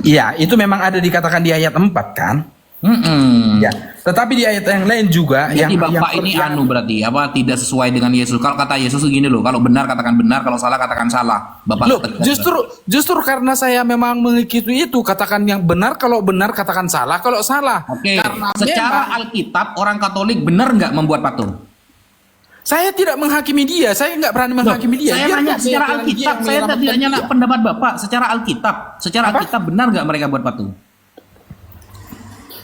Iya, itu memang ada dikatakan di ayat 4 kan. Mm-mm. Ya. Tetapi di ayat yang lain juga Jadi yang Bapak ini berarti apa tidak sesuai dengan Yesus. Kalau kata Yesus gini loh, kalau benar katakan benar, kalau salah katakan salah. Bapak Loh, tegas. justru karena saya memang mengikuti itu, katakan yang benar, kalau benar katakan salah, kalau salah. Oke, Karena secara memang Alkitab orang Katolik benar nggak membuat patung? saya tidak menghakimi dia, saya nggak berani menghakimi dia. Saya Biarkan nanya dia secara dengan dia Alkitab, yang saya tidak menyelamatkan nanya dia. pendapat Bapak. Secara Alkitab benar nggak mereka buat patung?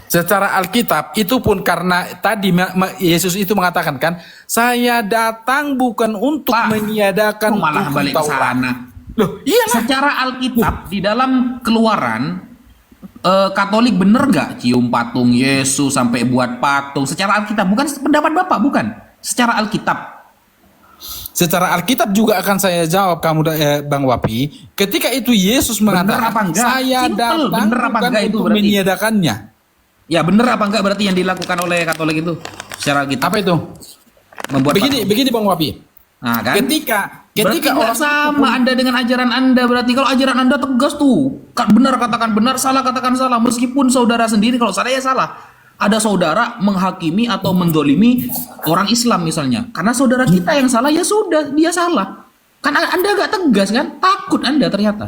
Secara Alkitab itu pun karena tadi Yesus itu mengatakan kan, saya datang bukan untuk Pak, meniadakan malah hukum balik ke Taurat. sana. Loh, iyalah. Secara Alkitab di dalam Keluaran Katolik bener nggak cium patung Yesus sampai buat patung? Secara Alkitab bukan pendapat Bapak bukan? Secara Alkitab. Secara Alkitab juga akan saya jawab kamu Bang Wapi. Ketika itu Yesus mengatakan, apa enggak? saya Simple, datang bener apa bukan enggak itu untuk berarti? meniadakannya. Ya bener apa enggak berarti yang dilakukan oleh Katolik itu secara Alkitab? Apa itu? Membuat patung. Begini Bang Wapi. Nah, kan? Ketika Berarti nggak orang sama Anda dengan ajaran Anda. Berarti kalau ajaran Anda tegas tuh, benar katakan benar, salah katakan salah. Meskipun saudara sendiri kalau salah ya salah. Ada saudara menghakimi atau mendolimi orang Islam misalnya, karena saudara kita yang salah ya sudah dia salah. Kan Anda agak tegas kan? Takut Anda ternyata.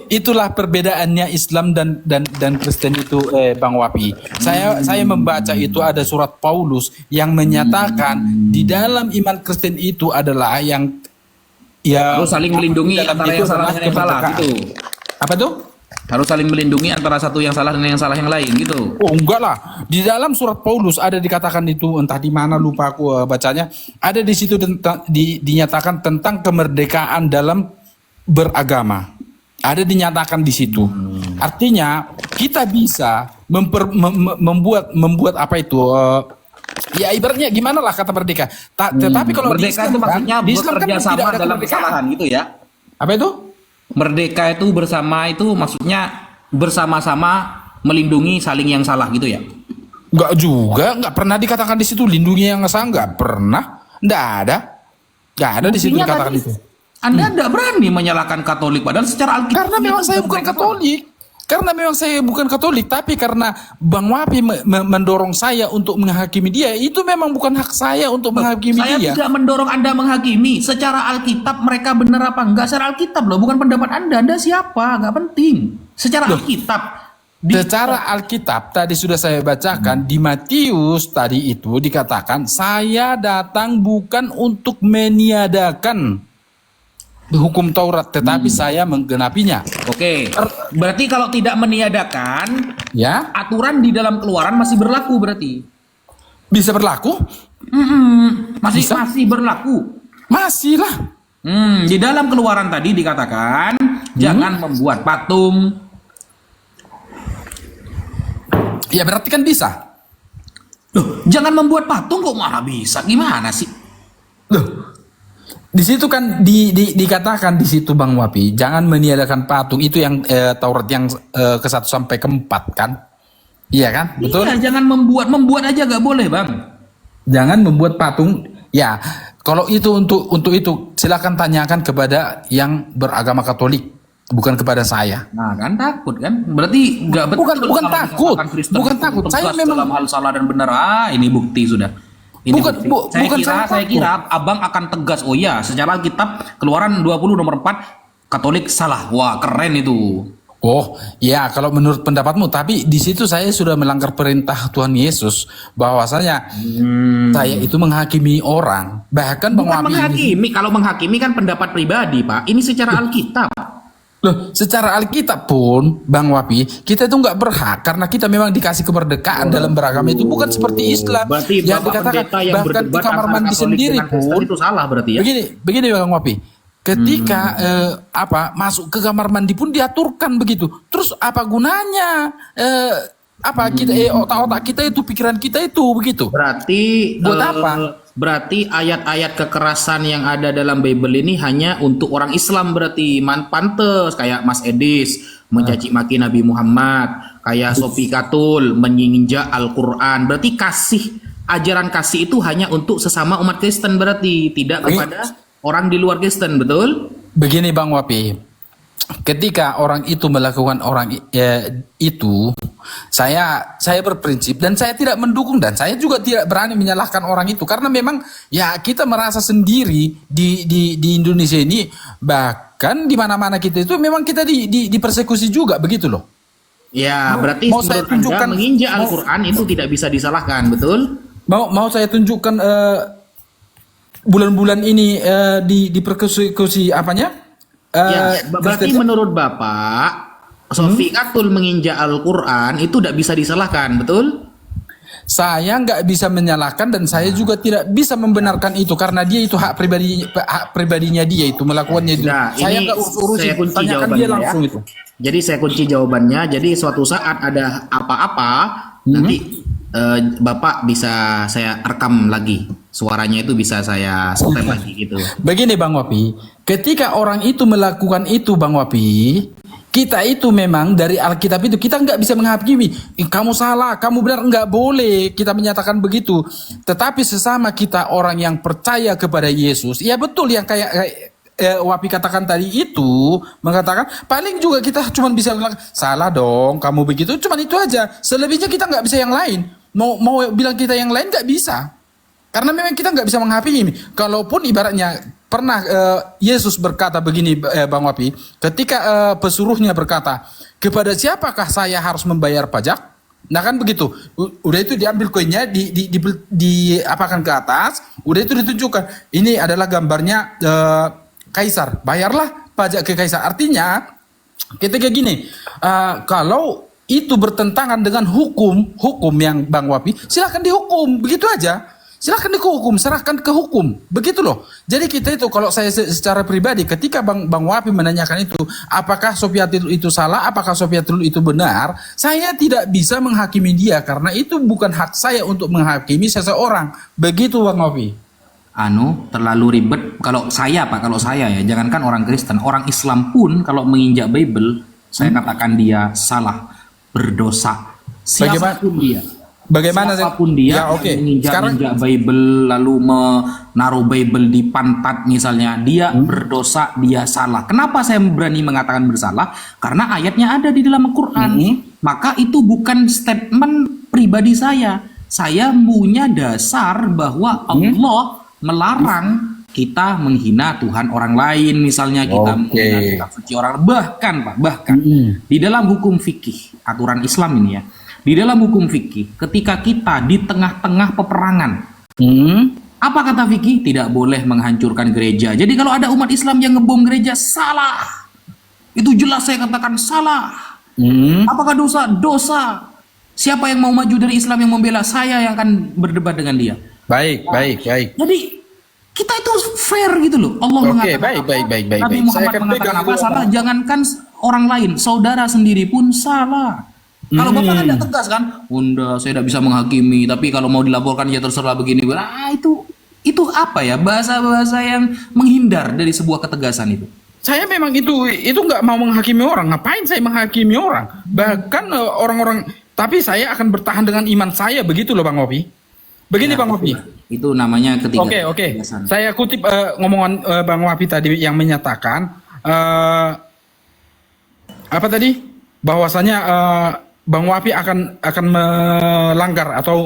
itulah perbedaannya Islam dan Kristen itu Bang Wapi. Saya membaca itu ada surat Paulus yang menyatakan di dalam iman Kristen itu adalah yang ya Harus saling melindungi dalam antara itu yang salah adalah dan yang salah kemerdekaan. gitu. Apa tuh? Harus saling melindungi antara satu yang salah dan yang salah yang lain gitu. Oh enggak lah. Di dalam surat Paulus ada dikatakan itu, entah di mana lupa aku bacanya. Ada di situ dinyatakan tentang kemerdekaan dalam beragama. Ada dinyatakan di situ. Artinya kita bisa membuat apa itu? Ya ibaratnya gimana lah kata merdeka. Tetapi kalau di Merdeka Islam itu kan, maksudnya di Islam kan bekerja tidak sama ada dalam kemerdekaan. kesalahan gitu ya. Apa itu? Merdeka itu bersama itu maksudnya bersama-sama melindungi saling yang salah gitu ya. Enggak juga, enggak pernah dikatakan di situ lindungi yang salah, enggak pernah. Enggak ada. Enggak ada di situ Buktinya dikatakan tadi, itu. Anda tidak berani menyalahkan Katolik padahal secara Alkitab Karena memang saya bukan Katolik. Karena memang saya bukan Katolik, tapi karena Bang Wapi mendorong saya untuk menghakimi dia, itu memang bukan hak saya untuk menghakimi Saya dia. tidak mendorong Anda menghakimi. Secara Alkitab mereka benar apa enggak? Secara Alkitab loh, bukan pendapat Anda. Anda siapa? Enggak penting. Secara Alkitab. Secara Alkitab tadi sudah saya bacakan di Matius tadi itu dikatakan saya datang bukan untuk meniadakan hukum Taurat, tetapi saya menggenapinya. Oke. Berarti kalau tidak meniadakan, Ya, aturan di dalam Keluaran masih berlaku berarti. bisa berlaku? Masih Bisa. masih berlaku. Masih lah. Di dalam Keluaran tadi dikatakan jangan membuat patung. Ya berarti kan bisa. Loh, jangan membuat patung kok malah bisa? Gimana sih? Loh, di situ kan dikatakan di situ Bang Wapi, jangan meniadakan patung itu yang Taurat yang ke-1 sampai ke-4 kan? Iya kan? Betul? Iya, jangan membuat aja gak boleh, Bang. Jangan membuat patung. Ya, kalau itu untuk itu silakan tanyakan kepada yang beragama Katolik, bukan kepada saya. Nah, kan takut kan? Berarti nggak betul. Bukan kalau takut. misalkan Kristen Bukan itu takut. tegas Saya memang- dalam hal salah dan benar. Ini bukti sudah. Ini Bukan- bukti. bukan saya saya kira Abang akan tegas. Oh iya, secara Alkitab Keluaran 20 nomor 4 Katolik salah. Wah, keren itu. Oh, ya kalau menurut pendapatmu, tapi di situ saya sudah melanggar perintah Tuhan Yesus bahwasanya saya itu menghakimi orang. Bahkan Bang Bukan Wapi ini- menghakimi. Kalau menghakimi kan pendapat pribadi, Pak. Ini secara Alkitab. Loh, secara Alkitab pun, Bang Wapi, kita itu nggak berhak karena kita memang dikasih kemerdekaan dalam beragama itu bukan seperti Islam. Berarti yang Bapak dikatakan pendeta yang bahkan di berdebat kamar antara mandi Katolik sendiri dengan Kristen pun. itu salah berarti ya. Begini Bang Wapi. Ketika masuk ke kamar mandi pun diaturkan begitu. Terus apa gunanya? Kita otak-otak kita itu, pikiran kita itu begitu. Berarti Buat apa? Berarti ayat-ayat kekerasan yang ada dalam Bible ini hanya untuk orang Islam berarti pantes kayak Mas Edis mencaci maki Nabi Muhammad, kayak Sophie Katul menyinjak Al-Qur'an. Berarti ajaran kasih itu hanya untuk sesama umat Kristen berarti, tidak kepada orang di luar Kristen, betul? Begini Bang Wapi. ketika orang itu melakukan itu, saya berprinsip dan saya tidak mendukung dan saya juga tidak berani menyalahkan orang itu karena memang ya kita merasa sendiri di Indonesia ini, bahkan di mana-mana kita itu memang kita dipersekusi juga begitu loh. Ya, berarti Mau saya menurut Anda tunjukkan- menginjak Al-Quran itu tidak bisa disalahkan, betul? Mau saya tunjukkan bulan-bulan ini dipersekusi apanya? Ya, berarti Kristen- menurut Bapak, Sofiatul menginjak Al-Quran itu tidak bisa disalahkan, betul? Saya nggak bisa menyalahkan dan saya juga tidak bisa membenarkan itu karena dia itu hak pribadinya dia itu melakukannya itu. Nah, Saya ini nggak urusin, saya kunci tanyakan jawabannya dia langsung ya. itu. Jadi saya kunci jawabannya. Jadi suatu saat ada apa-apa, nanti Bapak bisa saya rekam lagi. Suaranya itu bisa saya setel lagi gitu. Begini Bang Wapi, ketika orang itu melakukan itu Bang Wapi, kita itu memang dari Alkitab itu kita nggak bisa menghakimi. Kamu salah, kamu benar, nggak boleh kita menyatakan begitu. Tetapi sesama kita orang yang percaya kepada Yesus, ya betul yang kayak Wapi katakan tadi itu, mengatakan paling juga kita cuma bisa bilang salah dong, kamu begitu, cuman itu aja. Selebihnya kita nggak bisa yang lain. Mau bilang kita yang lain nggak bisa. Karena memang kita nggak bisa menghakimi. Kalaupun ibaratnya pernah Yesus berkata begini Bang Wapi, ketika pesuruhnya berkata, kepada siapakah saya harus membayar pajak? Nah kan begitu. Udah itu diambil koinnya, diapakan ke atas, udah itu ditunjukkan. Ini adalah gambarnya Kaisar. Bayarlah pajak ke Kaisar. Artinya ketika gini, kalau itu bertentangan dengan hukum yang Bang Wapi, silahkan dihukum, begitu aja. Silahkan dihukum, serahkan ke hukum, begitu loh. Jadi kita itu, kalau saya secara pribadi, ketika Bang Wapi menanyakan itu, apakah Sofiatul itu salah, apakah Sofiatul itu benar, saya tidak bisa menghakimi dia karena itu bukan hak saya untuk menghakimi seseorang, begitu Bang Wapi. Terlalu ribet. Kalau saya ya, jangankan orang Kristen, orang Islam pun kalau menginjak Bible, saya katakan dia salah, berdosa. Siapapun dia. Bagaimana siapapun dia ya, oke. menginjak Bible lalu menaruh Bible di pantat misalnya, dia berdosa, dia salah. Kenapa saya berani mengatakan bersalah? Karena ayatnya ada di dalam Al-Quran. Maka itu bukan statement pribadi saya. Saya punya dasar bahwa Allah melarang kita menghina Tuhan orang lain, misalnya kita menghina kitab suci orang, bahkan di dalam hukum fikih, aturan Islam ini ya, di dalam hukum fikih, ketika kita di tengah-tengah peperangan, apa kata fikih? Tidak boleh menghancurkan gereja. Jadi kalau ada umat Islam yang ngebom gereja, salah. Itu jelas saya katakan salah. Apakah dosa? Dosa. Siapa yang mau maju dari Islam yang membela, saya yang akan berdebat dengan dia. Baik. Jadi kita itu fair gitu loh. Allah mengatakan baik. Nabi Muhammad mengatakan apa? Salah. Jangankan orang lain, saudara sendiri pun salah. Kalau Bapak ada tegas kan, Bunda, saya tidak bisa menghakimi, tapi kalau mau dilaporkan ya terserah begini. Itu apa ya? Bahasa-bahasa yang menghindar dari sebuah ketegasan itu. Saya memang itu nggak mau menghakimi orang. Ngapain saya menghakimi orang? Bahkan orang-orang, tapi saya akan bertahan dengan iman saya, begitu loh Bang Wapi. Begini ya, Bang Wapi. Itu namanya ketiga. Oke. Saya kutip ngomongan Bang Wapi tadi yang menyatakan apa tadi? Bahwasanya Bang Wapi akan melanggar atau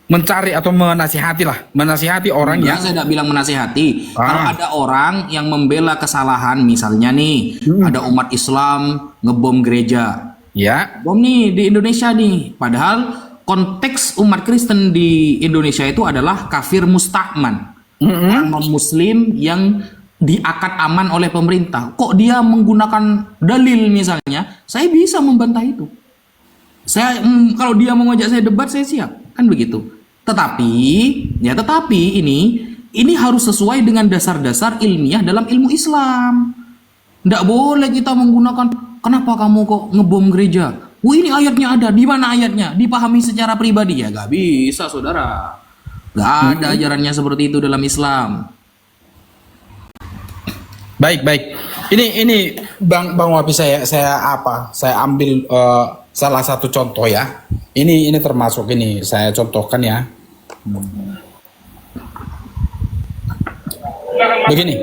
mencari atau menasihati orang yang... Saya tidak bilang menasihati. Kalau ada orang yang membela kesalahan, misalnya nih, ada umat Islam ngebom gereja. Ya. Bom nih di Indonesia nih. Padahal konteks umat Kristen di Indonesia itu adalah kafir musta'man. Orang non-muslim yang diakad aman oleh pemerintah. Kok dia menggunakan dalil misalnya, saya bisa membantah itu. Saya kalau dia mau ngajak saya debat, saya siap, kan begitu. Tetapi ini harus sesuai dengan dasar-dasar ilmiah dalam ilmu Islam. Tidak boleh kita menggunakan, kenapa kamu kok ngebom gereja? Ini ayatnya ada, di mana ayatnya? Dipahami secara pribadi ya, gak bisa saudara. Gak ada ajarannya seperti itu dalam Islam. Baik. Ini Bang Wapi saya ambil salah satu contoh ya. Ini termasuk ini saya contohkan ya. Begini.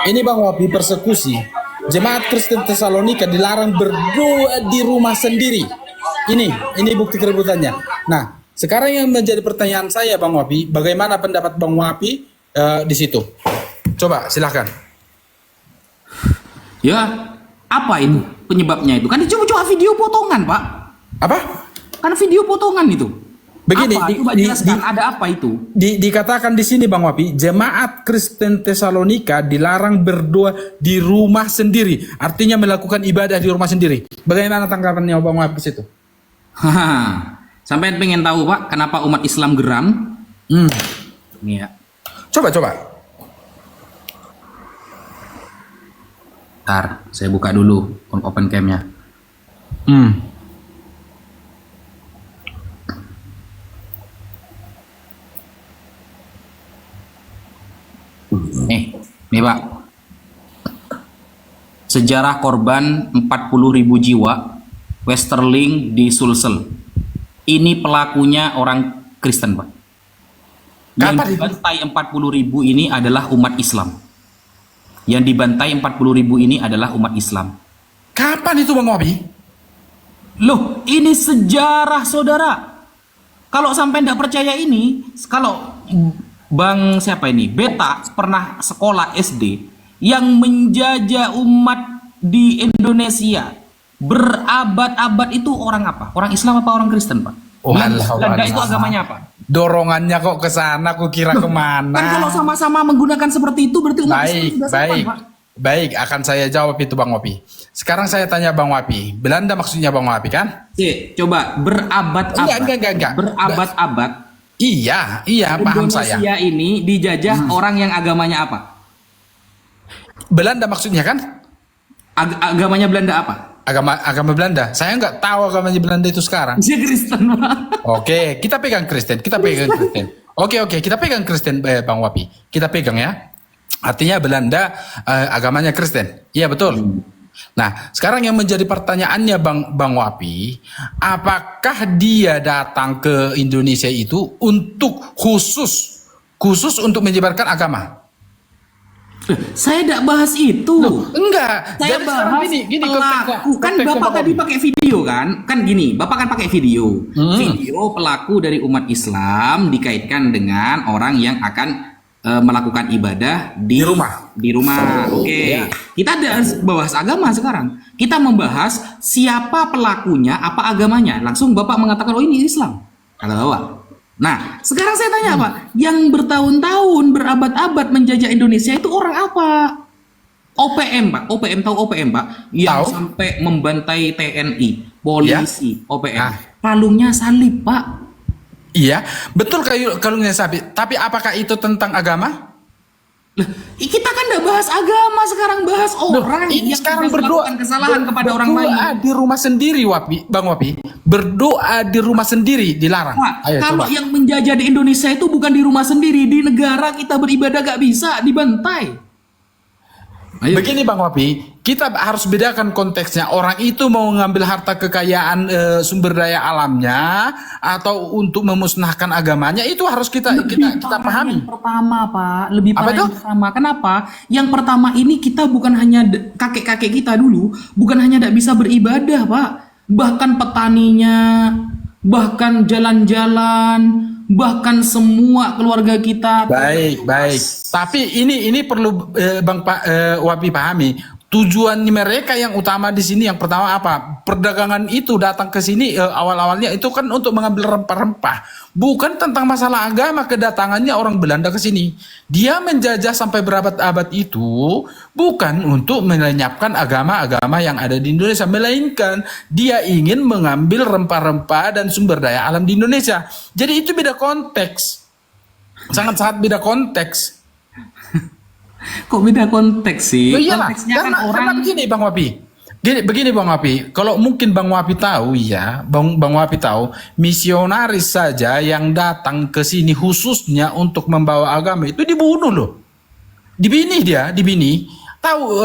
Ini Bang Wapi, persekusi. Jemaat Kristen Tesalonika dilarang berdoa di rumah sendiri. Ini bukti keributannya. Nah, sekarang yang menjadi pertanyaan saya Bang Wapi, bagaimana pendapat Bang Wapi di situ? Coba silahkan. Ya, apa itu penyebabnya itu? Kan cuma video potongan, Pak. Apa? Kan video potongan itu. Begini, apa? Coba jelaskan, ada apa itu? Dikatakan di sini Bang Wapi, jemaat Kristen Tesalonika dilarang berdoa di rumah sendiri. Artinya melakukan ibadah di rumah sendiri. Bagaimana tanggapannya Bang Wapi di situ? Haha. Sampai pengen tahu, Pak, kenapa umat Islam geram? Ini ya. Coba. Ntar, saya buka dulu open cam-nya. Nih Pak. Sejarah korban 40.000 jiwa Westerling di Sulsel. Ini pelakunya orang Kristen, Pak. Yang Kapan? dibantai 40.000 ini adalah umat Islam. Yang dibantai 40.000 ini adalah umat Islam. Kapan itu Bang Wapi? Loh, ini sejarah, saudara. Kalau sampai tidak percaya ini, kalau Bang siapa ini? Beta pernah sekolah SD yang menjajah umat di Indonesia berabad-abad itu orang apa? Orang Islam apa orang Kristen, Pak? Belanda itu agamanya apa? Dorongannya kok ke sana, aku kira kemana? Kan kalau sama-sama menggunakan seperti itu berarti umat Islam sudah satu, Pak. Baik, akan saya jawab itu Bang Wapi. Sekarang saya tanya Bang Wapi, Belanda maksudnya Bang Wapi kan? Coba berabad-abad. Enggak. Berabad-abad. Iya, paham saya. Indonesia ini dijajah orang yang agamanya apa? Belanda maksudnya kan? Agamanya Belanda apa? Agama Belanda. Saya nggak tahu agamanya Belanda itu sekarang. Dia Kristen, Pak. Oke, kita pegang Kristen. Oke, kita pegang Kristen Bang Wapi. Kita pegang ya. Artinya Belanda agamanya Kristen. Iya betul. Nah, sekarang yang menjadi pertanyaannya Bang Wapi, apakah dia datang ke Indonesia itu untuk khusus untuk menyebarkan agama? Saya tidak bahas itu. Enggak. Saya Jadi bahas gini pelaku. Kan konteksnya Bapak Bang tadi Wapi. pakai video kan? Kan gini, Bapak kan pakai video. Video pelaku dari umat Islam dikaitkan dengan orang yang akan melakukan ibadah di rumah. Di rumah. Oke. Ya. Kita tidak bahas agama sekarang. Kita membahas siapa pelakunya, apa agamanya. Langsung Bapak mengatakan, oh ini Islam. Kata Bapak. Nah, sekarang saya tanya Pak, yang bertahun-tahun, berabad-abad menjajah Indonesia itu orang apa? OPM Pak, OPM tahu OPM Pak? Yang Tahu. sampai membantai TNI, polisi, OPM. Ah. Kalungnya salib Pak. Iya, betul kalungnya sapi. Tapi apakah itu tentang agama? Lah, kita kan udah bahas agama, sekarang bahas orang Ini yang sekarang sudah melakukan kesalahan kepada orang lain. Berdoa di rumah sendiri, Bang Wapi. Berdoa di rumah sendiri dilarang. Pak, Ayo kalau coba. yang menjajah di Indonesia itu bukan di rumah sendiri, di negara kita beribadah gak bisa, dibantai. Ayo. Begini Bang Wapi, kita harus bedakan konteksnya. Orang itu mau ngambil harta kekayaan sumber daya alamnya atau untuk memusnahkan agamanya, itu harus kita pahami. Yang pertama Pak, lebih Apa parah itu? yang pertama. Kenapa? Yang pertama ini kita bukan hanya kakek-kakek kita dulu, bukan hanya tidak bisa beribadah Pak, bahkan petaninya, bahkan jalan-jalan, bahkan semua keluarga kita. Baik. Tapi ini perlu Bang Wapi pahami. Tujuan mereka yang utama di sini yang pertama apa? Perdagangan itu datang ke sini awal-awalnya itu kan untuk mengambil rempah-rempah. Bukan tentang masalah agama kedatangannya orang Belanda ke sini. Dia menjajah sampai berabad-abad itu bukan untuk melenyapkan agama-agama yang ada di Indonesia, melainkan dia ingin mengambil rempah-rempah dan sumber daya alam di Indonesia. Jadi itu beda konteks. Sangat-sangat beda konteks. Kok beda konteks sih? Konteksnya kan karena begini Bang Wapi. Begini Bang Wapi, kalau mungkin Bang Wapi tahu ya, Bang Wapi tahu, misionaris saja yang datang ke sini khususnya untuk membawa agama itu dibunuh loh. Dibini. Tahu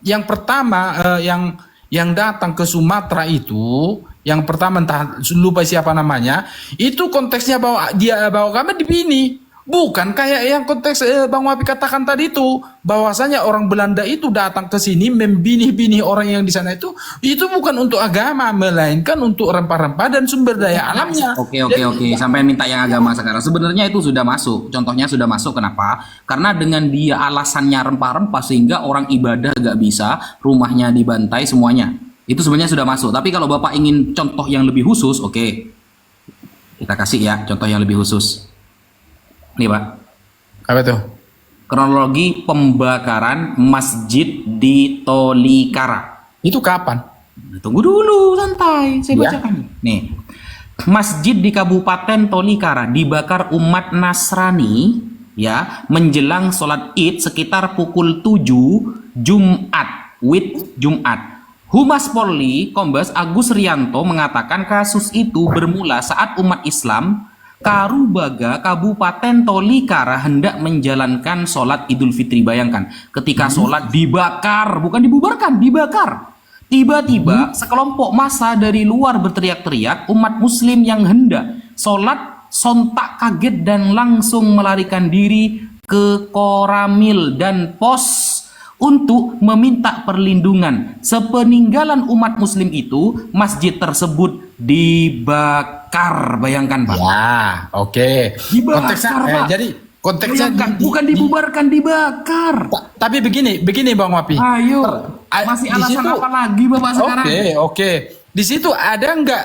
yang pertama yang datang ke Sumatera itu, yang pertama entah lupa siapa namanya, itu konteksnya dia bawa agama dibini. Bukan kayak yang konteks Bang Wapi katakan tadi itu, bahwasanya orang Belanda itu datang ke sini membinih-binih orang yang di sana itu bukan untuk agama, melainkan untuk rempah-rempah dan sumber daya alamnya. Oke. Sampai minta yang agama sekarang. Sebenarnya itu sudah masuk. Contohnya sudah masuk. Kenapa? Karena dengan dia alasannya rempah-rempah sehingga orang ibadah gak bisa, rumahnya dibantai semuanya. Itu sebenarnya sudah masuk. Tapi kalau Bapak ingin contoh yang lebih khusus, oke. Kita kasih ya contoh yang lebih khusus. Nih Pak. Apa itu? Kronologi pembakaran masjid di Tolikara. Itu kapan? Tunggu dulu, santai. Saya Ya. bacakan. Nih. Masjid di Kabupaten Tolikara dibakar umat Nasrani ya menjelang sholat Id sekitar pukul 7 Jumat. Humas Polri Kombes Agus Rianto mengatakan kasus itu bermula saat umat Islam Karubaga Kabupaten Tolikara hendak menjalankan sholat Idul Fitri. Bayangkan ketika sholat dibakar, bukan dibubarkan, dibakar. Tiba-tiba sekelompok massa dari luar berteriak-teriak. Umat muslim yang hendak sholat sontak kaget dan langsung melarikan diri ke Koramil dan pos untuk meminta perlindungan. Sepeninggalan umat muslim itu, masjid tersebut dibakar. Bayangkan Pak. Ya, oke. Dibakar, Konteksnya, Pak. jadi konteksnya Bayangkan, bukan dibubarkan, dibakar. tapi begini Bang Wapi. Ayo, masih di alasan situ- apa lagi Bapak sekarang? Oke. Di situ ada nggak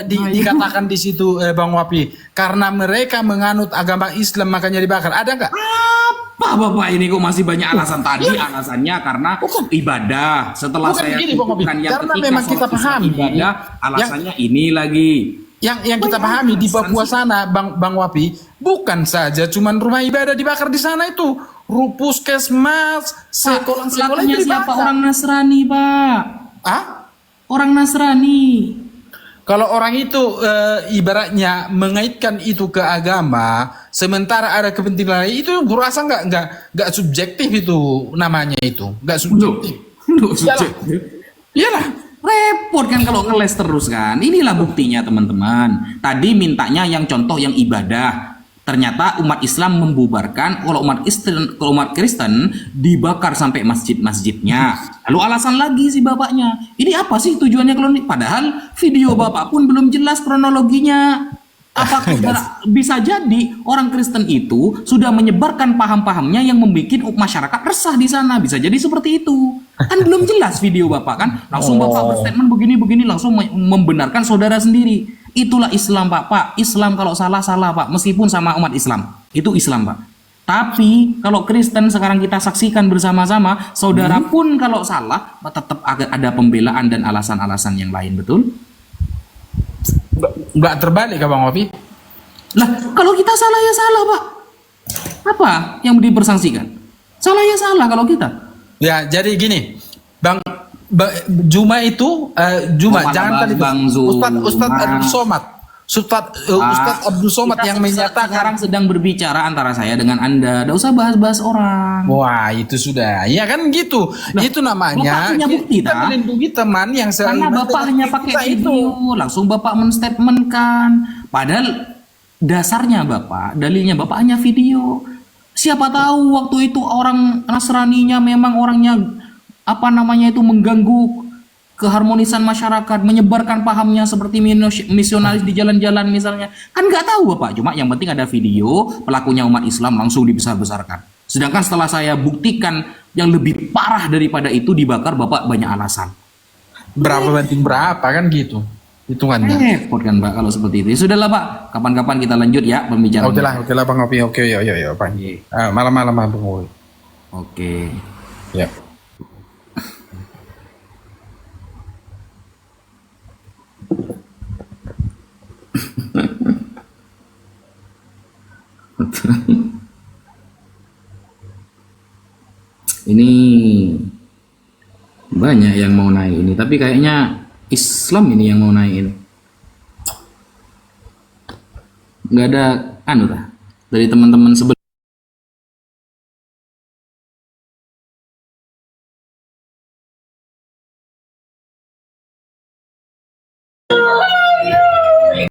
dikatakan di situ Bang Wapi karena mereka menganut agama Islam makanya dibakar? Ada nggak? Apa Bapak ini kok masih banyak alasan tadi? Alasannya karena ibadah. Setelah Bukan saya begini, Bang Wapi. tunjukkan yang Karena ketika memang sholat kita Islam pahami. ibadah, alasannya ini lagi. Yang kita pahami di Papua sana, Bang Wapi, bukan saja cuman rumah ibadah dibakar di sana itu, puskesmas, sekolah-sekolah Pelakunya itu siapa? dibakar. Orang Nasrani Pak. Ah? Orang Nasrani. Kalau orang itu ibaratnya mengaitkan itu ke agama, sementara ada kepentingan lain, itu gue rasa nggak subjektif itu namanya itu, nggak subjektif. Subjektif. Iyalah. Repot kan kalau ngeles terus kan. Inilah buktinya teman-teman. Tadi mintanya yang contoh yang ibadah. Ternyata umat Islam membubarkan, kalau umat Kristen dibakar sampai masjid-masjidnya. Lalu alasan lagi si bapaknya. Ini apa sih tujuannya kalau ini? Padahal video bapak pun belum jelas kronologinya. Apakah bisa jadi orang Kristen itu sudah menyebarkan paham-pahamnya yang membuat masyarakat resah di sana? Bisa jadi seperti itu. Kan belum jelas video bapak kan. Langsung bapak berstatement begini-begini langsung membenarkan saudara sendiri. Itulah Islam Pak. Islam kalau salah Pak. Meskipun sama umat Islam. Itu Islam Pak. Tapi kalau Kristen sekarang kita saksikan bersama-sama, saudara pun kalau salah tetap ada pembelaan dan alasan-alasan yang lain, betul? Nggak terbalik ke Bang Wapi? Lah, kalau kita salah ya salah, Pak. Apa yang dipersangsikan? Salah ya salah kalau kita. Ya, jadi gini, Juma itu Juma Kepala jangan tadi Bang Zuma. Ustadz Abdul Somad. Ustadz Abdul Somad yang menyatakan sekarang sedang berbicara antara saya dengan Anda. Tidak usah bahas-bahas orang. wah itu sudah, ya kan gitu. Itu namanya Bapak punya bukti, kita tak? melindungi teman yang Karena Bapak hanya pakai video, langsung Bapak menstatementkan. Padahal dasarnya Bapak, dalilnya Bapak hanya video. Siapa tahu waktu itu orang Nasraninya memang orangnya itu mengganggu keharmonisan masyarakat, menyebarkan pahamnya seperti misionaris di jalan-jalan misalnya. Kan nggak tahu Bapak, cuma yang penting ada video, pelakunya umat Islam langsung dibesar-besarkan. Sedangkan setelah saya buktikan yang lebih parah daripada itu dibakar, Bapak banyak alasan. berapa banding berapa kan gitu hitungannya. Repot kan Pak kalau seperti itu. Ya sudahlah Pak, kapan-kapan kita lanjut ya pembicaraan. Oke lah Bang Opi, oke yo Pak. Malam-malam Bang Opi. Oke. Ya. Ini banyak yang mau naik ini, tapi kayaknya Islam ini yang mau naik ini. Nggak ada anu lah dari teman-teman sebelum